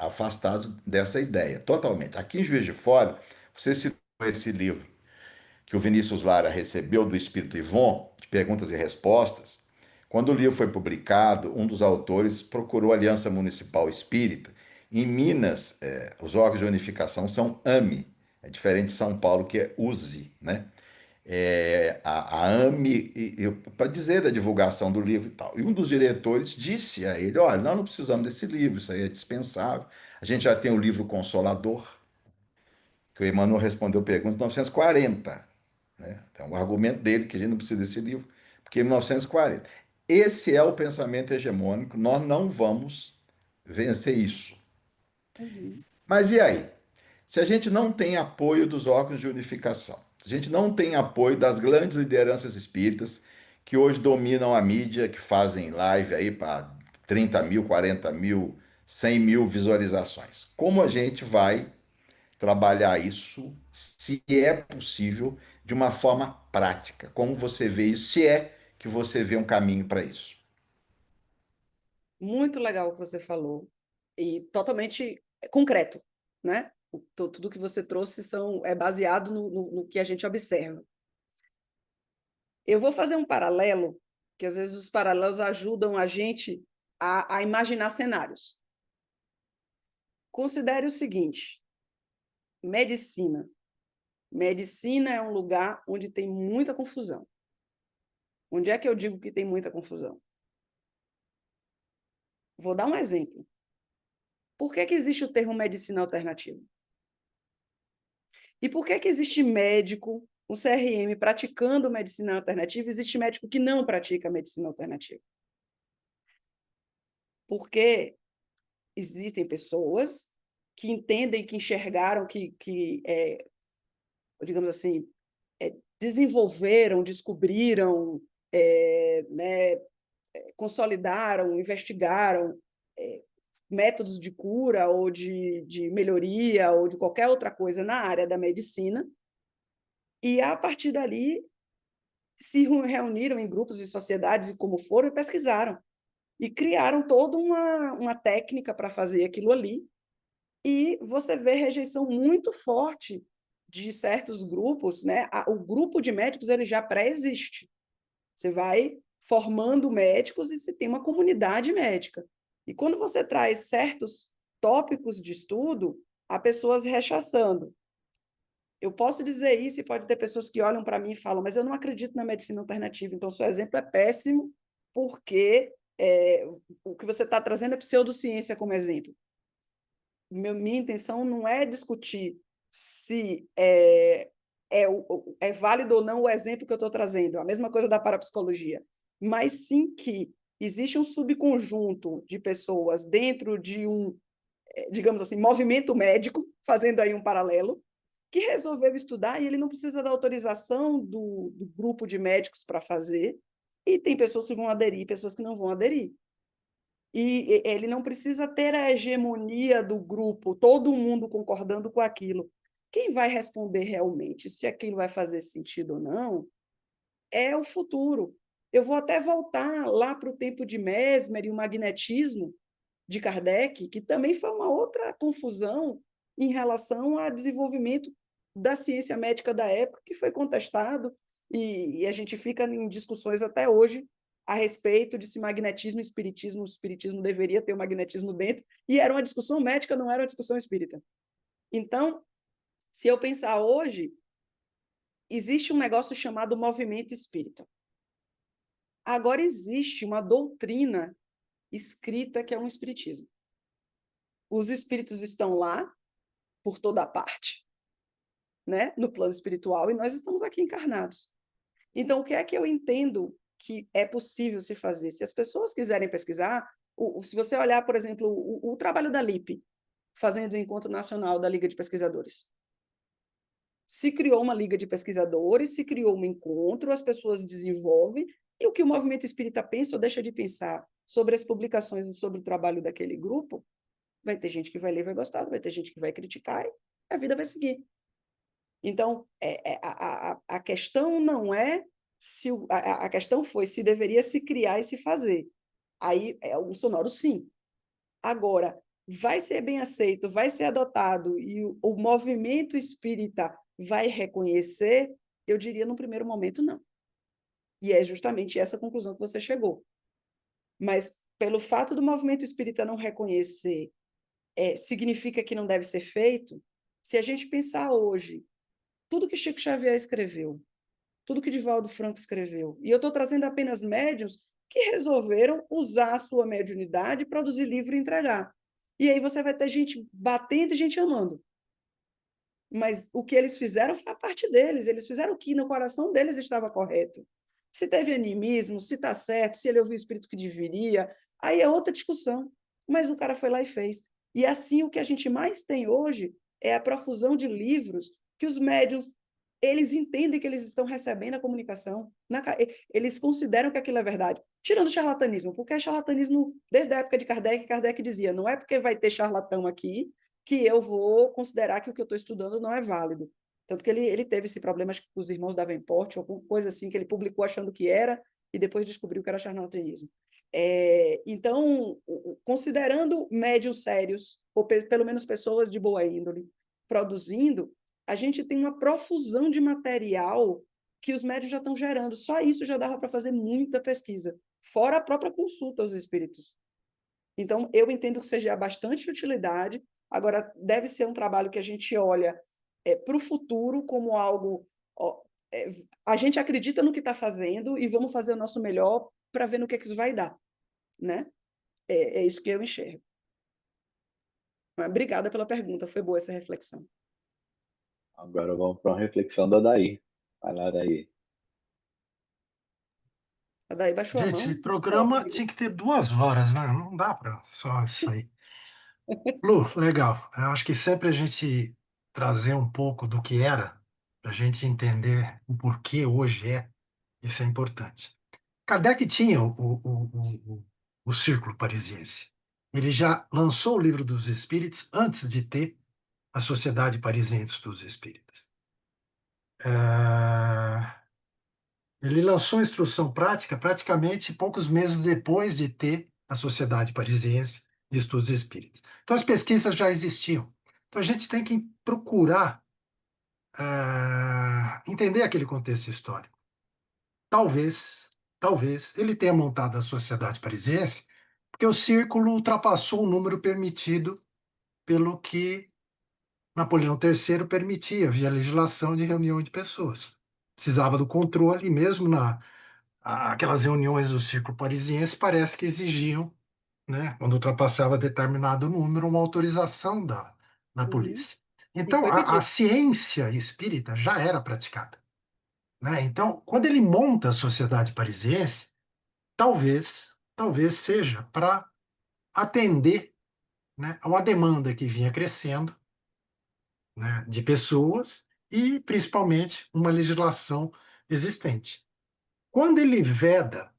afastados dessa ideia, totalmente. Aqui em Juiz de Fora, você citou esse livro que o Vinícius Lara recebeu do Espírito Yvon, de perguntas e respostas. Quando o livro foi publicado, um dos autores procurou a Aliança Municipal Espírita. Em Minas, os órgãos de unificação são AME, é diferente de São Paulo, que é USE, né? A AME, para dizer da divulgação do livro e tal. E um dos diretores disse a ele: olha, nós não precisamos desse livro, isso aí é dispensável. A gente já tem o livro Consolador, que o Emmanuel respondeu perguntas em 1940. Né? Então, o argumento dele que a gente não precisa desse livro, porque em 1940. Esse é o pensamento hegemônico, nós não vamos vencer isso. Uhum. Mas e aí? Se a gente não tem apoio dos órgãos de unificação, se a gente não tem apoio das grandes lideranças espíritas que hoje dominam a mídia, que fazem live aí para 30 mil, 40 mil, 100 mil visualizações, como a gente vai trabalhar isso, se é possível, de uma forma prática? Como você vê isso? Se é que você vê um caminho para isso? Muito legal o que você falou e totalmente concreto, né? Tudo que você trouxe é baseado no que a gente observa. Eu vou fazer um paralelo, que às vezes os paralelos ajudam a gente a imaginar cenários. Considere o seguinte: medicina. Medicina é um lugar onde tem muita confusão. Onde é que eu digo que tem muita confusão? Vou dar um exemplo. Por que que existe o termo medicina alternativa? E por que que existe médico, um CRM, praticando medicina alternativa, e existe médico que não pratica medicina alternativa? Porque existem pessoas que entendem, que enxergaram, digamos assim, desenvolveram, descobriram, né, consolidaram, investigaram métodos de cura ou de melhoria ou de qualquer outra coisa na área da medicina, e a partir dali se reuniram em grupos e sociedades e como foram e pesquisaram e criaram toda uma técnica para fazer aquilo ali, e você vê rejeição muito forte de certos grupos, né? O grupo de médicos ele já pré-existe. Você vai formando médicos e se tem uma comunidade médica. E quando você traz certos tópicos de estudo, há pessoas rechaçando. Eu posso dizer isso e pode ter pessoas que olham para mim e falam, mas eu não acredito na medicina alternativa, então seu exemplo é péssimo, porque o que você está trazendo é pseudociência como exemplo. Minha intenção não é discutir se é válido ou não o exemplo que eu estou trazendo, a mesma coisa da parapsicologia, mas sim que existe um subconjunto de pessoas dentro de digamos assim, movimento médico, fazendo aí um paralelo, que resolveu estudar e ele não precisa da autorização do grupo de médicos para fazer, e tem pessoas que vão aderir, pessoas que não vão aderir. E ele não precisa ter a hegemonia do grupo, todo mundo concordando com aquilo. Quem vai responder realmente se aquilo vai fazer sentido ou não é o futuro. Eu vou até voltar lá para o tempo de Mesmer e o magnetismo de Kardec, que também foi uma outra confusão em relação ao desenvolvimento da ciência médica da época, que foi contestado, e a gente fica em discussões até hoje a respeito de se magnetismo e o espiritismo deveria ter o magnetismo dentro, e era uma discussão médica, não era uma discussão espírita. Então, se eu pensar hoje, existe um negócio chamado movimento espírita. Agora existe uma doutrina escrita que é um espiritismo. Os espíritos estão lá, por toda a parte, né, no plano espiritual, e nós estamos aqui encarnados. Então, o que é que eu entendo que é possível se fazer? Se as pessoas quiserem pesquisar, se você olhar, por exemplo, o trabalho da LIP, fazendo o Encontro Nacional da Liga de Pesquisadores, se criou uma liga de pesquisadores, se criou um encontro, as pessoas desenvolvem, e o que o movimento espírita pensa ou deixa de pensar sobre as publicações e sobre o trabalho daquele grupo, vai ter gente que vai ler e vai gostar, vai ter gente que vai criticar, e a vida vai seguir. Então, a questão não é se a questão foi se deveria se criar e se fazer. Aí é um sonoro sim. Agora, vai ser bem aceito, vai ser adotado e o movimento espírita vai reconhecer, eu diria no primeiro momento não. E é justamente essa conclusão que você chegou. Mas pelo fato do movimento espírita não reconhecer, significa que não deve ser feito? Se a gente pensar hoje, tudo que Chico Xavier escreveu, tudo que Divaldo Franco escreveu, e eu estou trazendo apenas médiuns que resolveram usar a sua mediunidade, produzir livro e entregar. E aí você vai ter gente batendo e gente amando. Mas o que eles fizeram foi a parte deles, eles fizeram o que no coração deles estava correto. Se teve animismo, se está certo, se ele ouviu o espírito que deveria, aí é outra discussão. Mas o cara foi lá e fez. E assim, o que a gente mais tem hoje é a profusão de livros que os médiuns, eles entendem que eles estão recebendo a comunicação, eles consideram que aquilo é verdade. Tirando o charlatanismo, porque é charlatanismo desde a época de Kardec, Kardec dizia, não é porque vai ter charlatão aqui que eu vou considerar que o que eu estou estudando não é válido. Tanto que ele teve esse problema, acho que com os irmãos Davenport, ou alguma coisa assim, que ele publicou achando que era, e depois descobriu que era charlatanismo. Então, considerando médiuns sérios, ou pelo menos pessoas de boa índole, produzindo, a gente tem uma profusão de material que os médiuns já estão gerando. Só isso já dava para fazer muita pesquisa, fora a própria consulta aos espíritos. Então, eu entendo que seja bastante utilidade. Agora, deve ser um trabalho que a gente olha para o futuro como algo... a gente acredita no que está fazendo e vamos fazer o nosso melhor para ver no que isso vai dar. Né? É isso que eu enxergo. Mas, obrigada pela pergunta, foi boa essa reflexão. Agora vamos para uma reflexão da Daí. Vai lá, Daí. A Daí baixou a Gente, mão. esse programa tinha que ter 2 horas, né? Não dá para só isso aí. Lu, legal. Eu acho que sempre a gente trazer um pouco do que era, para a gente entender o porquê hoje é, isso é importante. Kardec tinha o Círculo Parisiense. Ele já lançou o Livro dos Espíritos antes de ter a Sociedade Parisiense dos Espíritas. Ele lançou a instrução prática praticamente poucos meses depois de ter a Sociedade Parisiense de Estudos Espíritas. Então, as pesquisas já existiam. Então, a gente tem que procurar entender aquele contexto histórico. Talvez ele tenha montado a Sociedade Parisiense porque o círculo ultrapassou o número permitido pelo que Napoleão III permitia via legislação de reunião de pessoas. Precisava do controle, e mesmo aquelas reuniões do Círculo Parisiense parece que exigiam, né, quando ultrapassava determinado número, uma autorização da polícia. E Então, foi a pedido. ciência espírita já era praticada. Né? Então, quando ele monta a Sociedade Parisiense, talvez seja para atender, né, a uma demanda que vinha crescendo, né, de pessoas e, principalmente, uma legislação existente. Quando ele veda,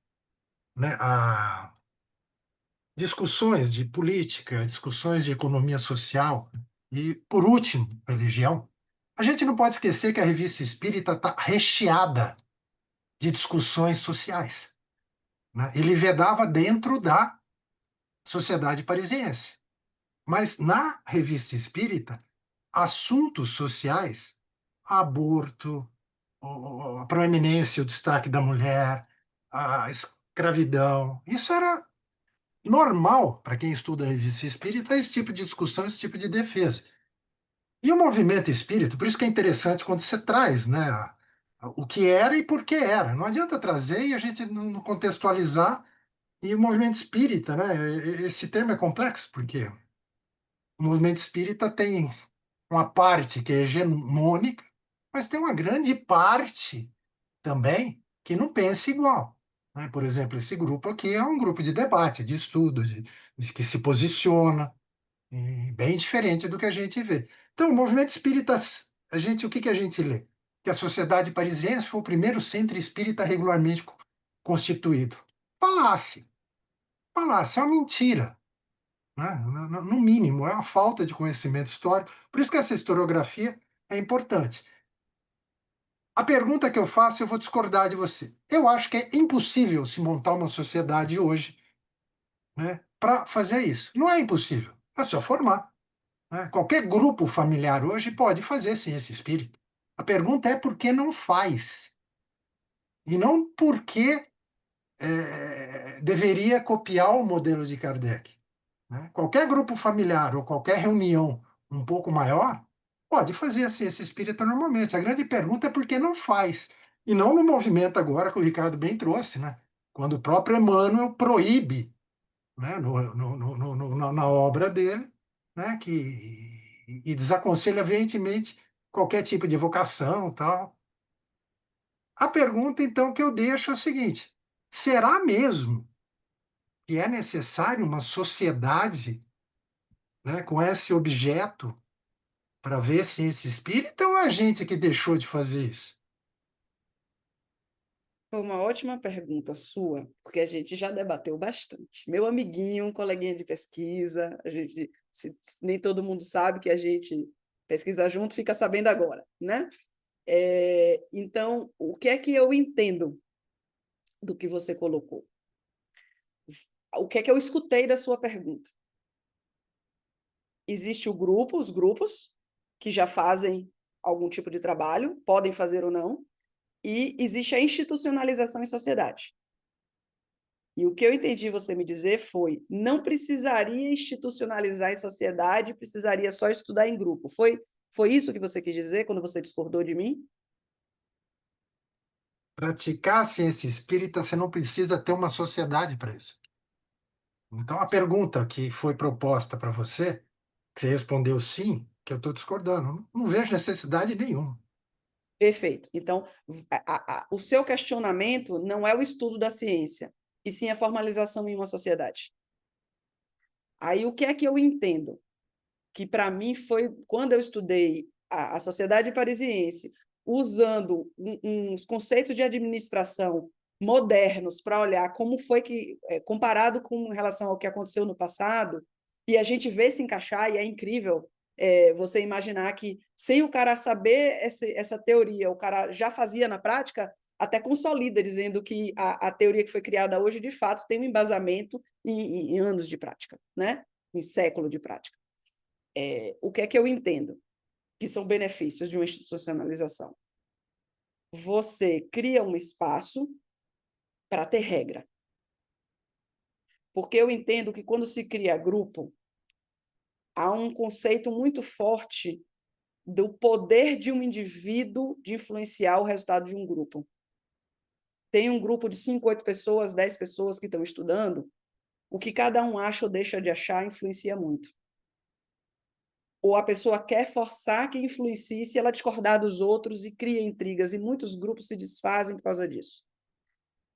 né, discussões de política, discussões de economia social e, por último, religião, A gente não pode esquecer que a Revista Espírita está recheada de discussões sociais, né? Ele vedava dentro da Sociedade Parisiense. Mas na Revista Espírita, assuntos sociais, aborto, a proeminência, o destaque da mulher, a escravidão, isso era normal para quem estuda a Revista Espírita, esse tipo de discussão, esse tipo de defesa. E o movimento espírita, por isso que é interessante quando você traz, né, o que era e por que era. Não adianta trazer e a gente não contextualizar. E o movimento espírita, né, esse termo é complexo, porque o movimento espírita tem uma parte que é hegemônica, mas tem uma grande parte também que não pensa igual, né? Por exemplo, esse grupo aqui é um grupo de debate, de estudo, de que se posiciona, e bem diferente do que a gente vê. Então, o movimento espírita, o que a gente lê? Que a Sociedade Parisiense foi o primeiro centro espírita regularmente constituído. Falácia. Falácia, é uma mentira, né? No mínimo, é uma falta de conhecimento histórico. Por isso que essa historiografia é importante. A pergunta que eu faço, eu vou discordar de você. Eu acho que é impossível se montar uma sociedade hoje, né, para fazer isso. Não é impossível, é só formar, né? Qualquer grupo familiar hoje pode fazer ciência espírita. A pergunta é por que não faz? E não por que deveria copiar o modelo de Kardec, né? Qualquer grupo familiar ou qualquer reunião um pouco maior pode fazer a ciência espírita normalmente. A grande pergunta é por que não faz. E não no movimento agora que o Ricardo bem trouxe, né? Quando o próprio Emmanuel proíbe, né, na obra dele, né, e desaconselha veementemente qualquer tipo de evocação, tal. A pergunta, então, que eu deixo é o seguinte: será mesmo que é necessário uma sociedade, né, com esse objeto para ver ciência espírita, ou a gente que deixou de fazer isso? Foi uma ótima pergunta sua, porque a gente já debateu bastante. Meu amiguinho, um coleguinha de pesquisa, nem todo mundo sabe que a gente pesquisa junto, fica sabendo agora, né? Então, o que é que eu entendo do que você colocou? O que é que eu escutei da sua pergunta? Existe os grupos, que já fazem algum tipo de trabalho, podem fazer ou não, e existe a institucionalização em sociedade. E o que eu entendi você me dizer foi: não precisaria institucionalizar em sociedade, precisaria só estudar em grupo. Foi isso que você quis dizer quando você discordou de mim? Praticar a ciência espírita, você não precisa ter uma sociedade para isso. Então, a pergunta que foi proposta para você, que você respondeu sim, que eu estou discordando. Não vejo necessidade nenhuma. Perfeito. Então, o seu questionamento não é o estudo da ciência, e sim a formalização em uma sociedade. Aí, o que é que eu entendo? Que, para mim, foi quando eu estudei a Sociedade Parisiense, usando uns conceitos de administração modernos para olhar como foi que, comparado com relação ao que aconteceu no passado, e a gente vê se encaixar, e é incrível você imaginar que, sem o cara saber essa teoria, o cara já fazia na prática, até consolida, dizendo que a teoria que foi criada hoje, de fato, tem um embasamento em anos de prática, né? Em século de prática. O que é que eu entendo que são benefícios de uma institucionalização? Você cria um espaço para ter regra. Porque eu entendo que, quando se cria grupo, há um conceito muito forte do poder de um indivíduo de influenciar o resultado de um grupo. Tem um grupo de 5, 8 pessoas, 10 pessoas que estão estudando, o que cada um acha ou deixa de achar influencia muito. Ou a pessoa quer forçar que influencie se ela discordar dos outros, e cria intrigas, e muitos grupos se desfazem por causa disso.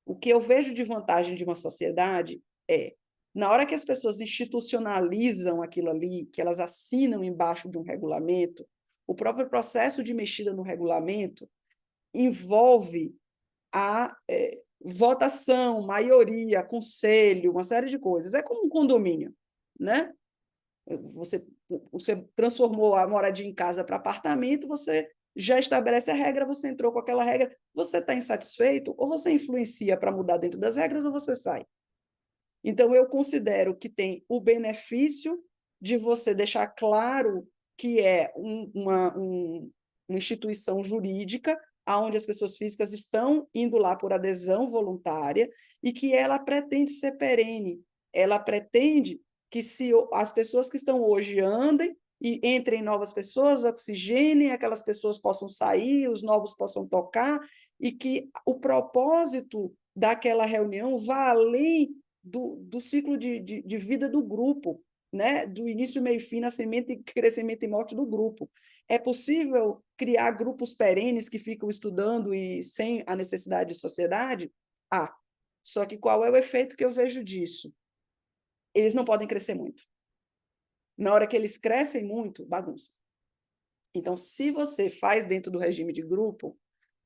O que eu vejo de vantagem de uma sociedade é, na hora que as pessoas institucionalizam aquilo ali, que elas assinam embaixo de um regulamento, o próprio processo de mexida no regulamento envolve a votação, maioria, conselho, uma série de coisas. É como um condomínio, né? Você você transformou a moradia em casa para apartamento, você já estabelece a regra, você entrou com aquela regra, você está insatisfeito, ou você influencia para mudar dentro das regras, ou você sai. Então, eu considero que tem o benefício de você deixar claro que é uma instituição jurídica, onde as pessoas físicas estão indo lá por adesão voluntária e que ela pretende ser perene. Ela pretende que se as pessoas que estão hoje andem e entrem novas pessoas, oxigenem, aquelas pessoas possam sair, os novos possam tocar, e que o propósito daquela reunião vá além do ciclo de vida do grupo, né? Do início, meio e fim, nascimento, crescimento e morte do grupo. É possível criar grupos perenes que ficam estudando e sem a necessidade de sociedade? Ah, só que qual é o efeito que eu vejo disso? Eles não podem crescer muito. Na hora que eles crescem muito, bagunça. Então, se você faz dentro do regime de grupo,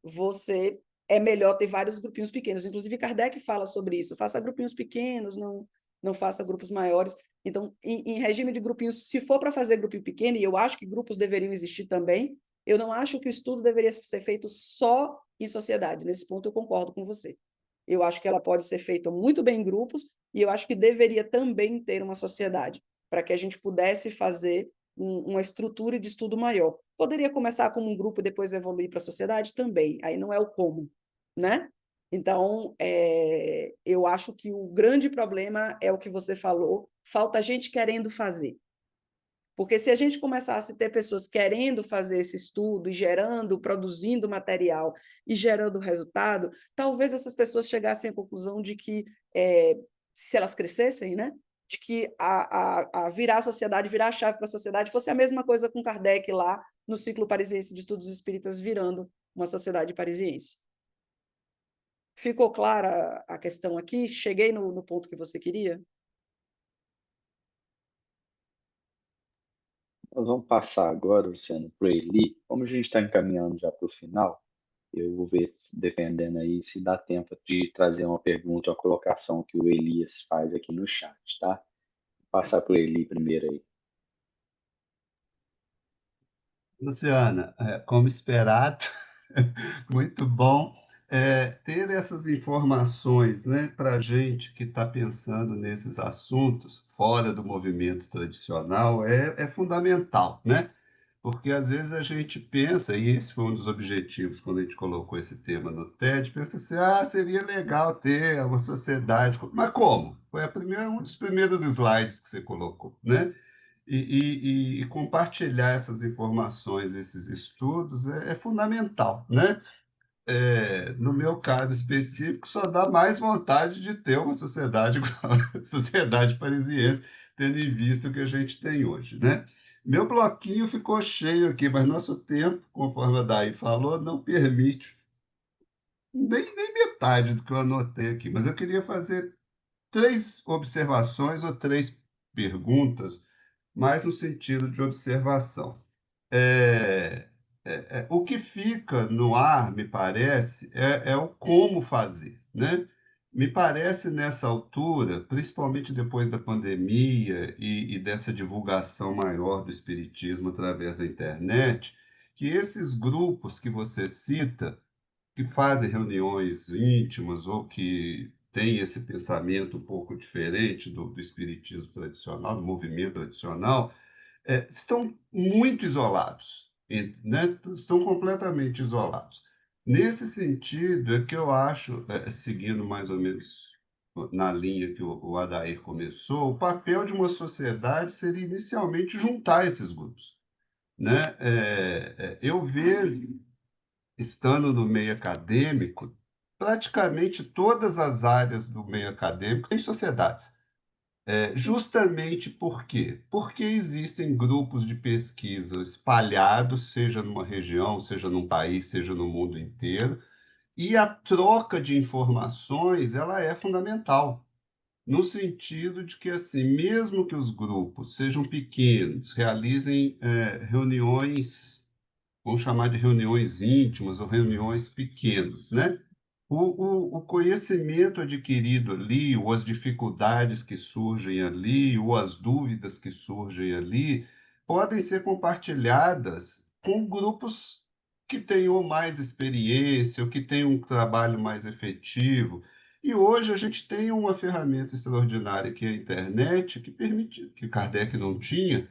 você é melhor ter vários grupinhos pequenos. Inclusive, Kardec fala sobre isso. Faça grupinhos pequenos, não faça grupos maiores. Então, em regime de grupinhos, se for para fazer grupinho pequeno, e eu acho que grupos deveriam existir também, eu não acho que o estudo deveria ser feito só em sociedade. Nesse ponto, eu concordo com você. Eu acho que ela pode ser feita muito bem em grupos, e eu acho que deveria também ter uma sociedade, para que a gente pudesse fazer uma estrutura de estudo maior. Poderia começar como um grupo e depois evoluir para a sociedade também, aí não é o como, né? Então, eu acho que o grande problema é o que você falou, falta gente querendo fazer. Porque se a gente começasse a ter pessoas querendo fazer esse estudo, e gerando, produzindo material e gerando resultado, talvez essas pessoas chegassem à conclusão de que, se elas crescessem, né, de que a virar a sociedade, virar a chave para a sociedade, fosse a mesma coisa com Kardec lá no ciclo parisiense de estudos espíritas, virando uma sociedade parisiense. Ficou clara a questão aqui? Cheguei no ponto que você queria? Nós vamos passar agora, Luciano, para o Eli. Como a gente está encaminhando já para o final, eu vou ver, dependendo aí, se dá tempo de trazer uma pergunta, uma colocação que o Elias faz aqui no chat, tá? Vou passar para o Eli primeiro aí. Luciana, como esperado, muito bom ter essas informações, né, para a gente que está pensando nesses assuntos fora do movimento tradicional é fundamental, né? Porque às vezes a gente pensa, e esse foi um dos objetivos quando a gente colocou esse tema no TED, pensa assim, seria legal ter uma sociedade, mas como? Foi um dos primeiros slides que você colocou, né? E compartilhar essas informações, esses estudos, é fundamental, né? No meu caso específico, só dá mais vontade de ter uma sociedade igual a sociedade parisiense, tendo em vista o que a gente tem hoje, né? Meu bloquinho ficou cheio aqui, mas nosso tempo, conforme a Day falou, não permite nem metade do que eu anotei aqui. Mas eu queria fazer 3 observações ou 3 perguntas, mais no sentido de observação. O que fica no ar, me parece, é o como fazer, né? Me parece, nessa altura, principalmente depois da pandemia e dessa divulgação maior do espiritismo através da internet, que esses grupos que você cita, que fazem reuniões íntimas ou que têm esse pensamento um pouco diferente do espiritismo tradicional, do movimento tradicional, estão muito isolados, né? Estão completamente isolados. Nesse sentido, é que eu acho, seguindo mais ou menos na linha que o Adair começou, o papel de uma sociedade seria inicialmente juntar esses grupos, né? Eu vejo, estando no meio acadêmico, praticamente todas as áreas do meio acadêmico têm sociedades. Justamente por quê? Porque existem grupos de pesquisa espalhados, seja numa região, seja num país, seja no mundo inteiro, e a troca de informações ela é fundamental, no sentido de que, assim, mesmo que os grupos sejam pequenos, realizem reuniões, vamos chamar de reuniões íntimas ou reuniões pequenas, né? O conhecimento adquirido ali, ou as dificuldades que surgem ali, ou as dúvidas que surgem ali, podem ser compartilhadas com grupos que tenham mais experiência ou que tenham um trabalho mais efetivo. E hoje a gente tem uma ferramenta extraordinária que é a internet, que permite, que Kardec não tinha,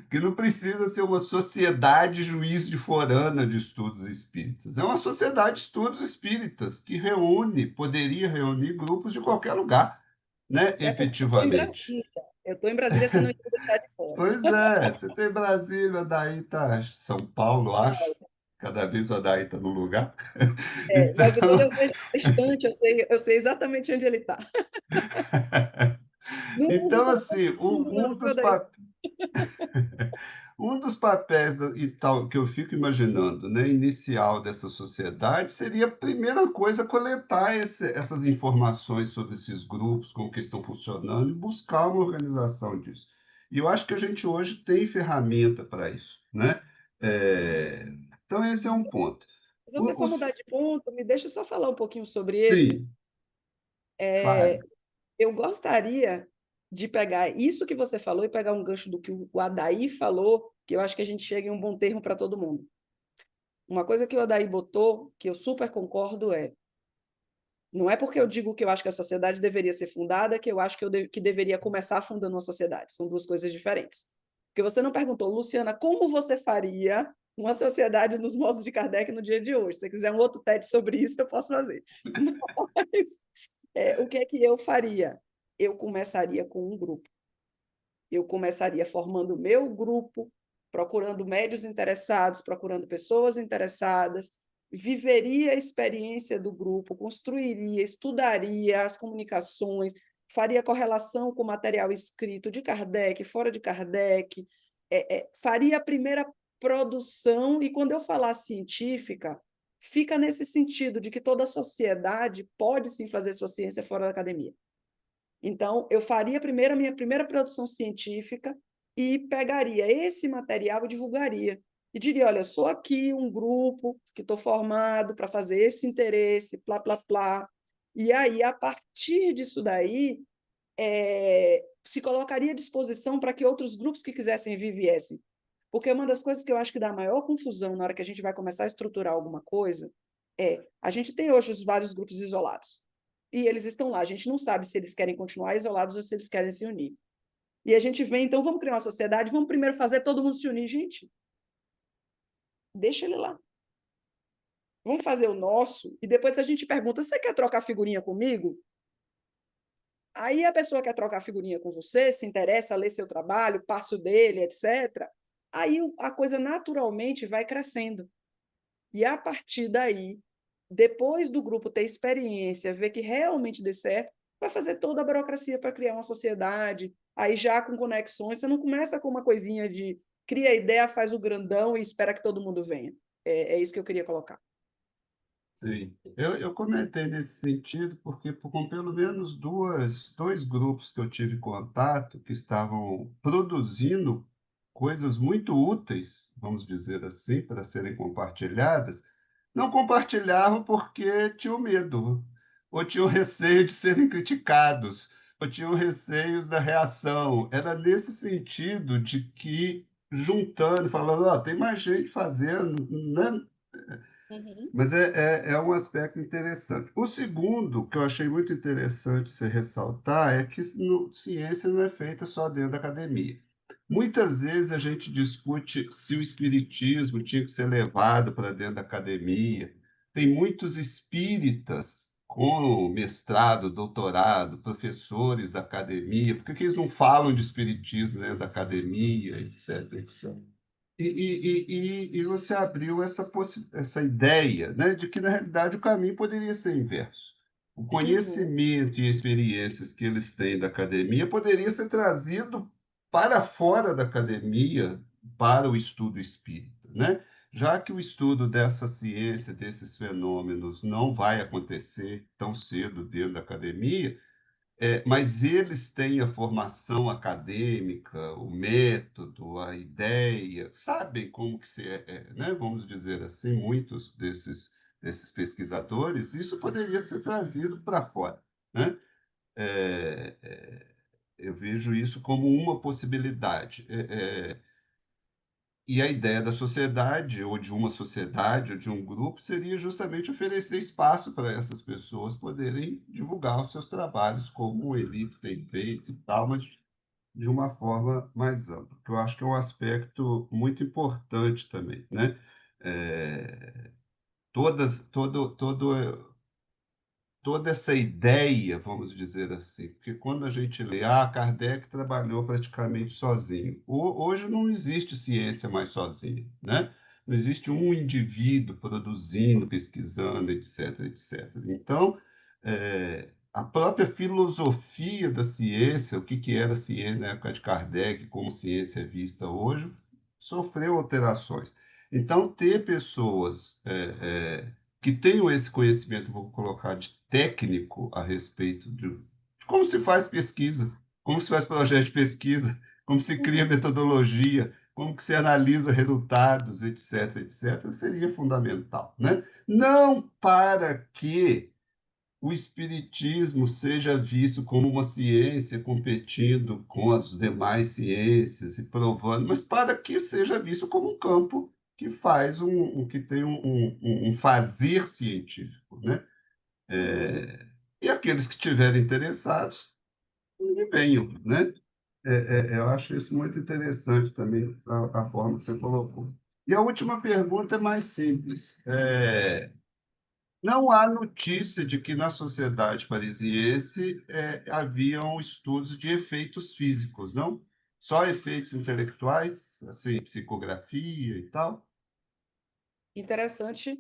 que não precisa ser uma sociedade juiz de forana de estudos espíritas. É uma sociedade de estudos espíritas que poderia reunir grupos de qualquer lugar, né, É porque eu estou em efetivamente. Brasília. Eu estou em Brasília, você não ia deixar de fora. Pois é, você tem Brasília, daí tá São Paulo, acho. Cada vez o Daí está no lugar. Mas quando Então, eu vejo essa estante, eu sei exatamente onde ele está. Não uso então como assim, número, viu, Adair? um dos papéis e tal que eu fico imaginando, né, inicial dessa sociedade seria a primeira coisa coletar essas informações sobre esses grupos, como que estão funcionando e buscar uma organização disso. E eu acho que a gente hoje tem ferramenta para isso, né? É, então esse é um ponto. Se você O, for mudar os- de ponto, me deixa só falar um pouquinho sobre esse. sim, fale. Eu gostaria de pegar isso que você falou e pegar um gancho do que o Adair falou, que eu acho que a gente chega em um bom termo para todo mundo. Uma coisa que o Adair botou, que eu super concordo, não é porque eu digo que eu acho que a sociedade deveria ser fundada que eu acho que deveria começar fundando uma sociedade. São duas coisas diferentes. Porque você não perguntou, Luciana, como você faria uma sociedade nos moldes de Kardec no dia de hoje? Se você quiser um outro TED sobre isso, eu posso fazer. Mas o que é que eu faria? Eu começaria com um grupo. Eu começaria formando o meu grupo, procurando médios interessados, procurando pessoas interessadas, viveria a experiência do grupo, construiria, estudaria as comunicações, faria correlação com o material escrito de Kardec, fora de Kardec, faria a primeira produção, e quando eu falar científica, fica nesse sentido de que toda a sociedade pode sim fazer sua ciência fora da academia. Então, eu faria primeiro a minha primeira produção científica e pegaria esse material e divulgaria. E diria, olha, eu sou aqui um grupo que estou formado para fazer esse interesse, plá, plá, plá. E aí, a partir disso daí, se colocaria à disposição para que outros grupos que quisessem vir viessem. Porque uma das coisas que eu acho que dá maior confusão na hora que a gente vai começar a estruturar alguma coisa a gente tem hoje os vários grupos isolados. E eles estão lá. A gente não sabe se eles querem continuar isolados ou se eles querem se unir. E a gente vem, então, vamos criar uma sociedade, vamos primeiro fazer todo mundo se unir. Gente, deixa ele lá. Vamos fazer o nosso, e depois a gente pergunta, você quer trocar figurinha comigo? Aí a pessoa quer trocar figurinha com você, se interessa, lê seu trabalho, passo dele, etc. Aí a coisa naturalmente vai crescendo. E a partir daí, depois do grupo ter experiência, ver que realmente dê certo, vai fazer toda a burocracia para criar uma sociedade, aí já com conexões, você não começa com uma coisinha de cria a ideia, faz o grandão e espera que todo mundo venha. É isso que eu queria colocar. Sim, eu comentei nesse sentido porque com pelo menos dois grupos que eu tive contato que estavam produzindo coisas muito úteis, vamos dizer assim, para serem compartilhadas, não compartilhavam porque tinham medo, ou tinham receio de serem criticados, ou tinham receios da reação. Era nesse sentido de que, juntando, falando, ó, tem mais gente fazendo, né? Uhum. Mas é um aspecto interessante. O segundo, que eu achei muito interessante você ressaltar, é que ciência não é feita só dentro da academia. Muitas vezes a gente discute se o espiritismo tinha que ser levado para dentro da academia. Tem muitos espíritas com mestrado, doutorado, professores da academia. Por que que eles não falam de espiritismo dentro da academia, etc, etc. E você abriu essa ideia, né, de que, na realidade, o caminho poderia ser inverso. O Uhum. conhecimento e experiências que eles têm da academia poderia ser trazido para fora da academia para o estudo espírita, né? Já que o estudo dessa ciência, desses fenômenos, não vai acontecer tão cedo dentro da academia, mas eles têm a formação acadêmica, o método, a ideia, sabem como que né? Vamos dizer assim, muitos desses pesquisadores, isso poderia ser trazido para fora, né? É, eu vejo isso como uma possibilidade. E a ideia da sociedade, ou de uma sociedade, ou de um grupo, seria justamente oferecer espaço para essas pessoas poderem divulgar os seus trabalhos, como o Elito tem feito e tal, mas de uma forma mais ampla, que eu acho que é um aspecto muito importante também, né? É, toda essa ideia, vamos dizer assim, porque quando a gente lê, Kardec trabalhou praticamente sozinho. Hoje não existe ciência mais sozinha, né? Não existe um indivíduo produzindo, pesquisando, etc, etc. Então, a própria filosofia da ciência, o que era ciência na época de Kardec, como ciência é vista hoje, sofreu alterações. Então, ter pessoas que tenham esse conhecimento, vou colocar, de técnico a respeito de como se faz pesquisa, como se faz projeto de pesquisa, como se cria metodologia, como que se analisa resultados, etc., etc., seria fundamental, né? Não para que o espiritismo seja visto como uma ciência competindo com as demais ciências e provando, mas para que seja visto como um campo que faz que tem um fazer científico, né? E aqueles que estiverem interessados, que venham, né? Eu acho isso muito interessante também, a forma que você colocou. E a última pergunta é mais simples. Não há notícia de que na sociedade parisiense haviam estudos de efeitos físicos, não? Só efeitos intelectuais, assim, psicografia e tal. Interessante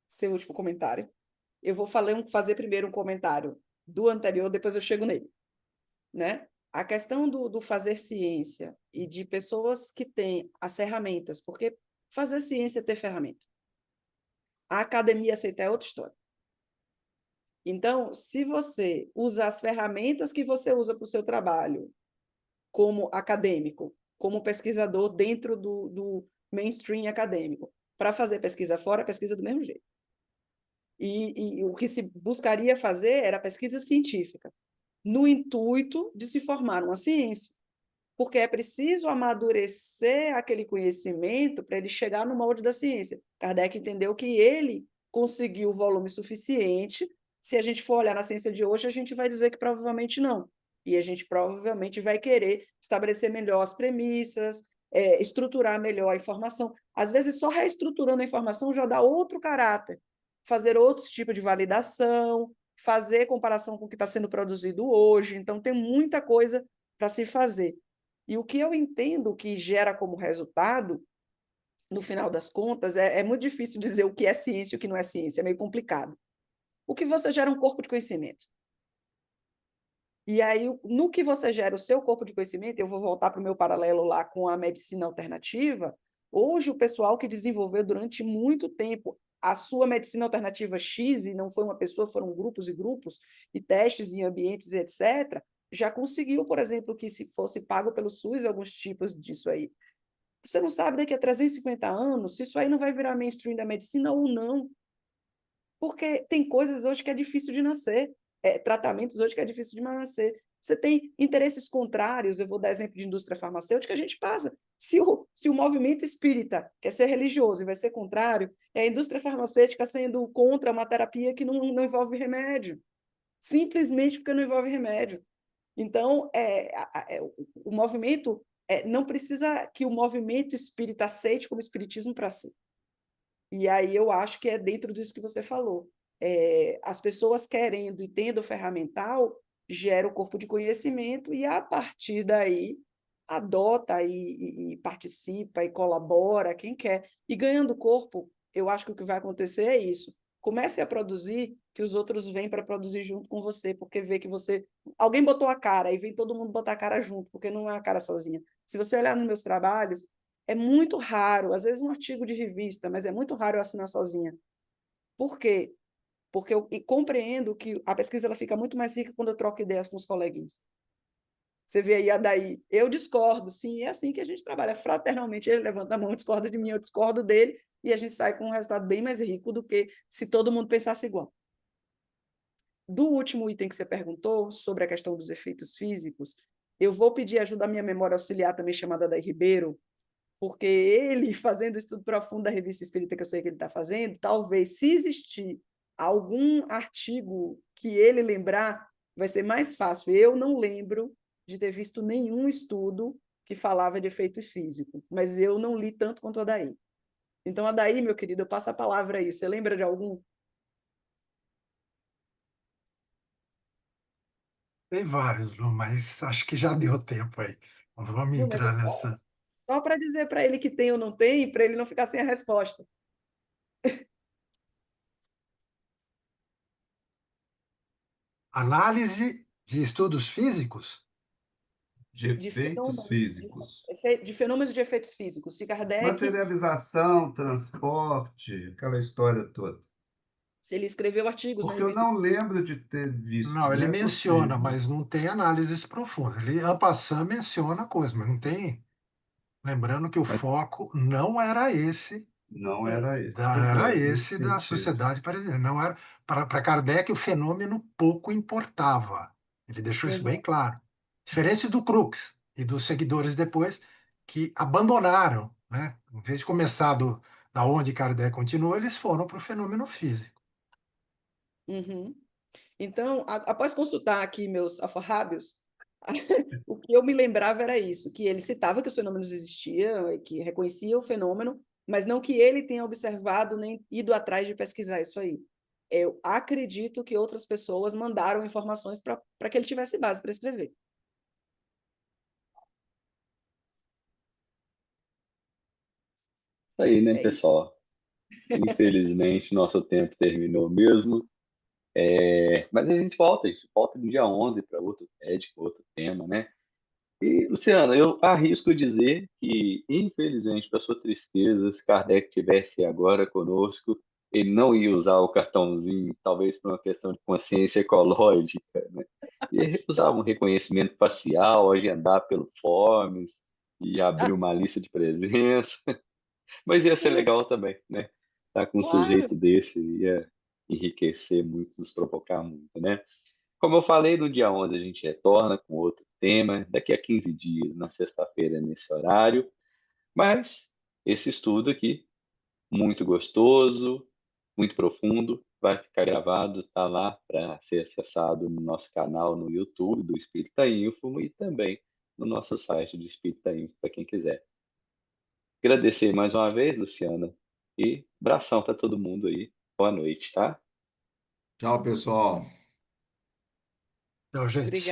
seu último comentário. Eu vou fazer primeiro um comentário do anterior, depois eu chego nele, né? A questão do fazer ciência e de pessoas que têm as ferramentas, porque fazer ciência é ter ferramenta. A academia aceitar é outra história. Então, se você usa as ferramentas que você usa para o seu trabalho, como acadêmico, como pesquisador dentro do mainstream acadêmico, para fazer pesquisa fora, pesquisa do mesmo jeito. E o que se buscaria fazer era pesquisa científica, no intuito de se formar uma ciência, porque é preciso amadurecer aquele conhecimento para ele chegar no molde da ciência. Kardec entendeu que ele conseguiu volume suficiente. Se a gente for olhar na ciência de hoje, a gente vai dizer que provavelmente não. E a gente provavelmente vai querer estabelecer melhor as premissas, estruturar melhor a informação. Às vezes, só reestruturando a informação já dá outro caráter. Fazer outros tipos de validação, fazer comparação com o que está sendo produzido hoje. Então, tem muita coisa para se fazer. E o que eu entendo que gera como resultado, no final das contas, é muito difícil dizer o que é ciência e o que não é ciência, é meio complicado. O que você gera é um corpo de conhecimento. E aí, no que você gera o seu corpo de conhecimento, eu vou voltar para o meu paralelo lá com a medicina alternativa. Hoje, o pessoal que desenvolveu durante muito tempo a sua medicina alternativa X, e não foi uma pessoa, foram grupos e grupos, e testes em ambientes, etc., já conseguiu, por exemplo, que se fosse pago pelo SUS alguns tipos disso aí. Você não sabe daqui a 350 anos se isso aí não vai virar mainstream da medicina ou não. Porque tem coisas hoje que é difícil de nascer, tratamentos hoje que é difícil de nascer. Você tem interesses contrários, eu vou dar exemplo de indústria farmacêutica, a gente passa. Se o movimento espírita quer ser religioso e vai ser contrário, é a indústria farmacêutica sendo contra uma terapia que não envolve remédio. Simplesmente porque não envolve remédio. Então, o movimento não precisa que o movimento espírita aceite como espiritismo para si. E aí eu acho que é dentro disso que você falou. As pessoas querendo e tendo ferramental, gera o corpo de conhecimento e, a partir daí, adota e participa e colabora, quem quer. E ganhando corpo, eu acho que o que vai acontecer é isso. Comece a produzir, que os outros vêm para produzir junto com você, porque vê que você... Alguém botou a cara, e vem todo mundo botar a cara junto, porque não é a cara sozinha. Se você olhar nos meus trabalhos, é muito raro, às vezes um artigo de revista, mas é muito raro eu assinar sozinha. Por quê? Porque eu compreendo que a pesquisa ela fica muito mais rica quando eu troco ideias com os coleguinhas. Você vê aí a daí, eu discordo, sim, é assim que a gente trabalha, fraternalmente, ele levanta a mão, discorda de mim, eu discordo dele, e a gente sai com um resultado bem mais rico do que se todo mundo pensasse igual. Do último item que você perguntou, sobre a questão dos efeitos físicos, eu vou pedir ajuda à minha memória auxiliar, também chamada Day Ribeiro, porque ele, fazendo estudo profundo da Revista Espírita, que eu sei que ele está fazendo, talvez, se existir algum artigo que ele lembrar, vai ser mais fácil. Eu não lembro de ter visto nenhum estudo que falava de efeitos físicos, mas eu não li tanto quanto a Adair. Então, Adair, meu querido, eu passo a palavra aí. Você lembra de algum? Tem vários, Lu, mas acho que já deu tempo aí. Não vamos Não, mas é entrar nessa. só para dizer para ele que tem ou não tem, para ele não ficar sem a resposta. Análise de estudos físicos? De De efeitos fenômenos, físicos. de fenômenos de efeitos físicos. Se Kardec, Materialização, transporte, aquela história toda. se ele escreveu artigos na Porque eu Revista não lembro de ter visto, Não, não ele é menciona, possível. mas não tem análises profundas. Ele, en passant, menciona a coisa, mas não tem. Lembrando que o Mas foco não era esse, não É. era esse. Pois era é, nesse esse da sentido. sociedade parecida. Não era para Kardec o fenômeno pouco importava. Ele deixou isso bem Uhum, claro. Diferente do Crookes e dos seguidores depois que abandonaram, né? Em vez de começar da onde Kardec continuou, eles foram para o fenômeno físico. uhum. Então, após consultar aqui meus alfarrábios, o que eu me lembrava era isso, que ele citava que os fenômenos existiam, que reconhecia o fenômeno, mas não que ele tenha observado nem ido atrás de pesquisar isso aí. Eu acredito que outras pessoas mandaram informações para que ele tivesse base para escrever. Isso aí, né, É isso. pessoal? Infelizmente, nosso tempo terminou mesmo. Mas a gente volta no dia 11 para outro TED, com outro tema, né? E, Luciano, eu arrisco dizer que, infelizmente, para sua tristeza, se Kardec tivesse agora conosco, ele não ia usar o cartãozinho, talvez por uma questão de consciência ecológica, né? Ia usar um reconhecimento facial, agendar pelo Forms e abrir uma lista de presença. Mas ia ser legal também, né? Estar com um Claro. sujeito desse ia enriquecer muito, nos provocar muito, né? Como eu falei, no dia 11 a gente retorna com outro tema, daqui a 15 dias, na sexta-feira, nesse horário. Mas esse estudo aqui, muito gostoso, muito profundo, vai ficar gravado, está lá para ser acessado no nosso canal no YouTube do Espírita Ínfimo e também no nosso site do Espírita Ínfimo, para quem quiser. Agradecer mais uma vez, Luciana, e abração para todo mundo aí. Boa noite, tá? Tchau, pessoal. Então, gente. Obrigada.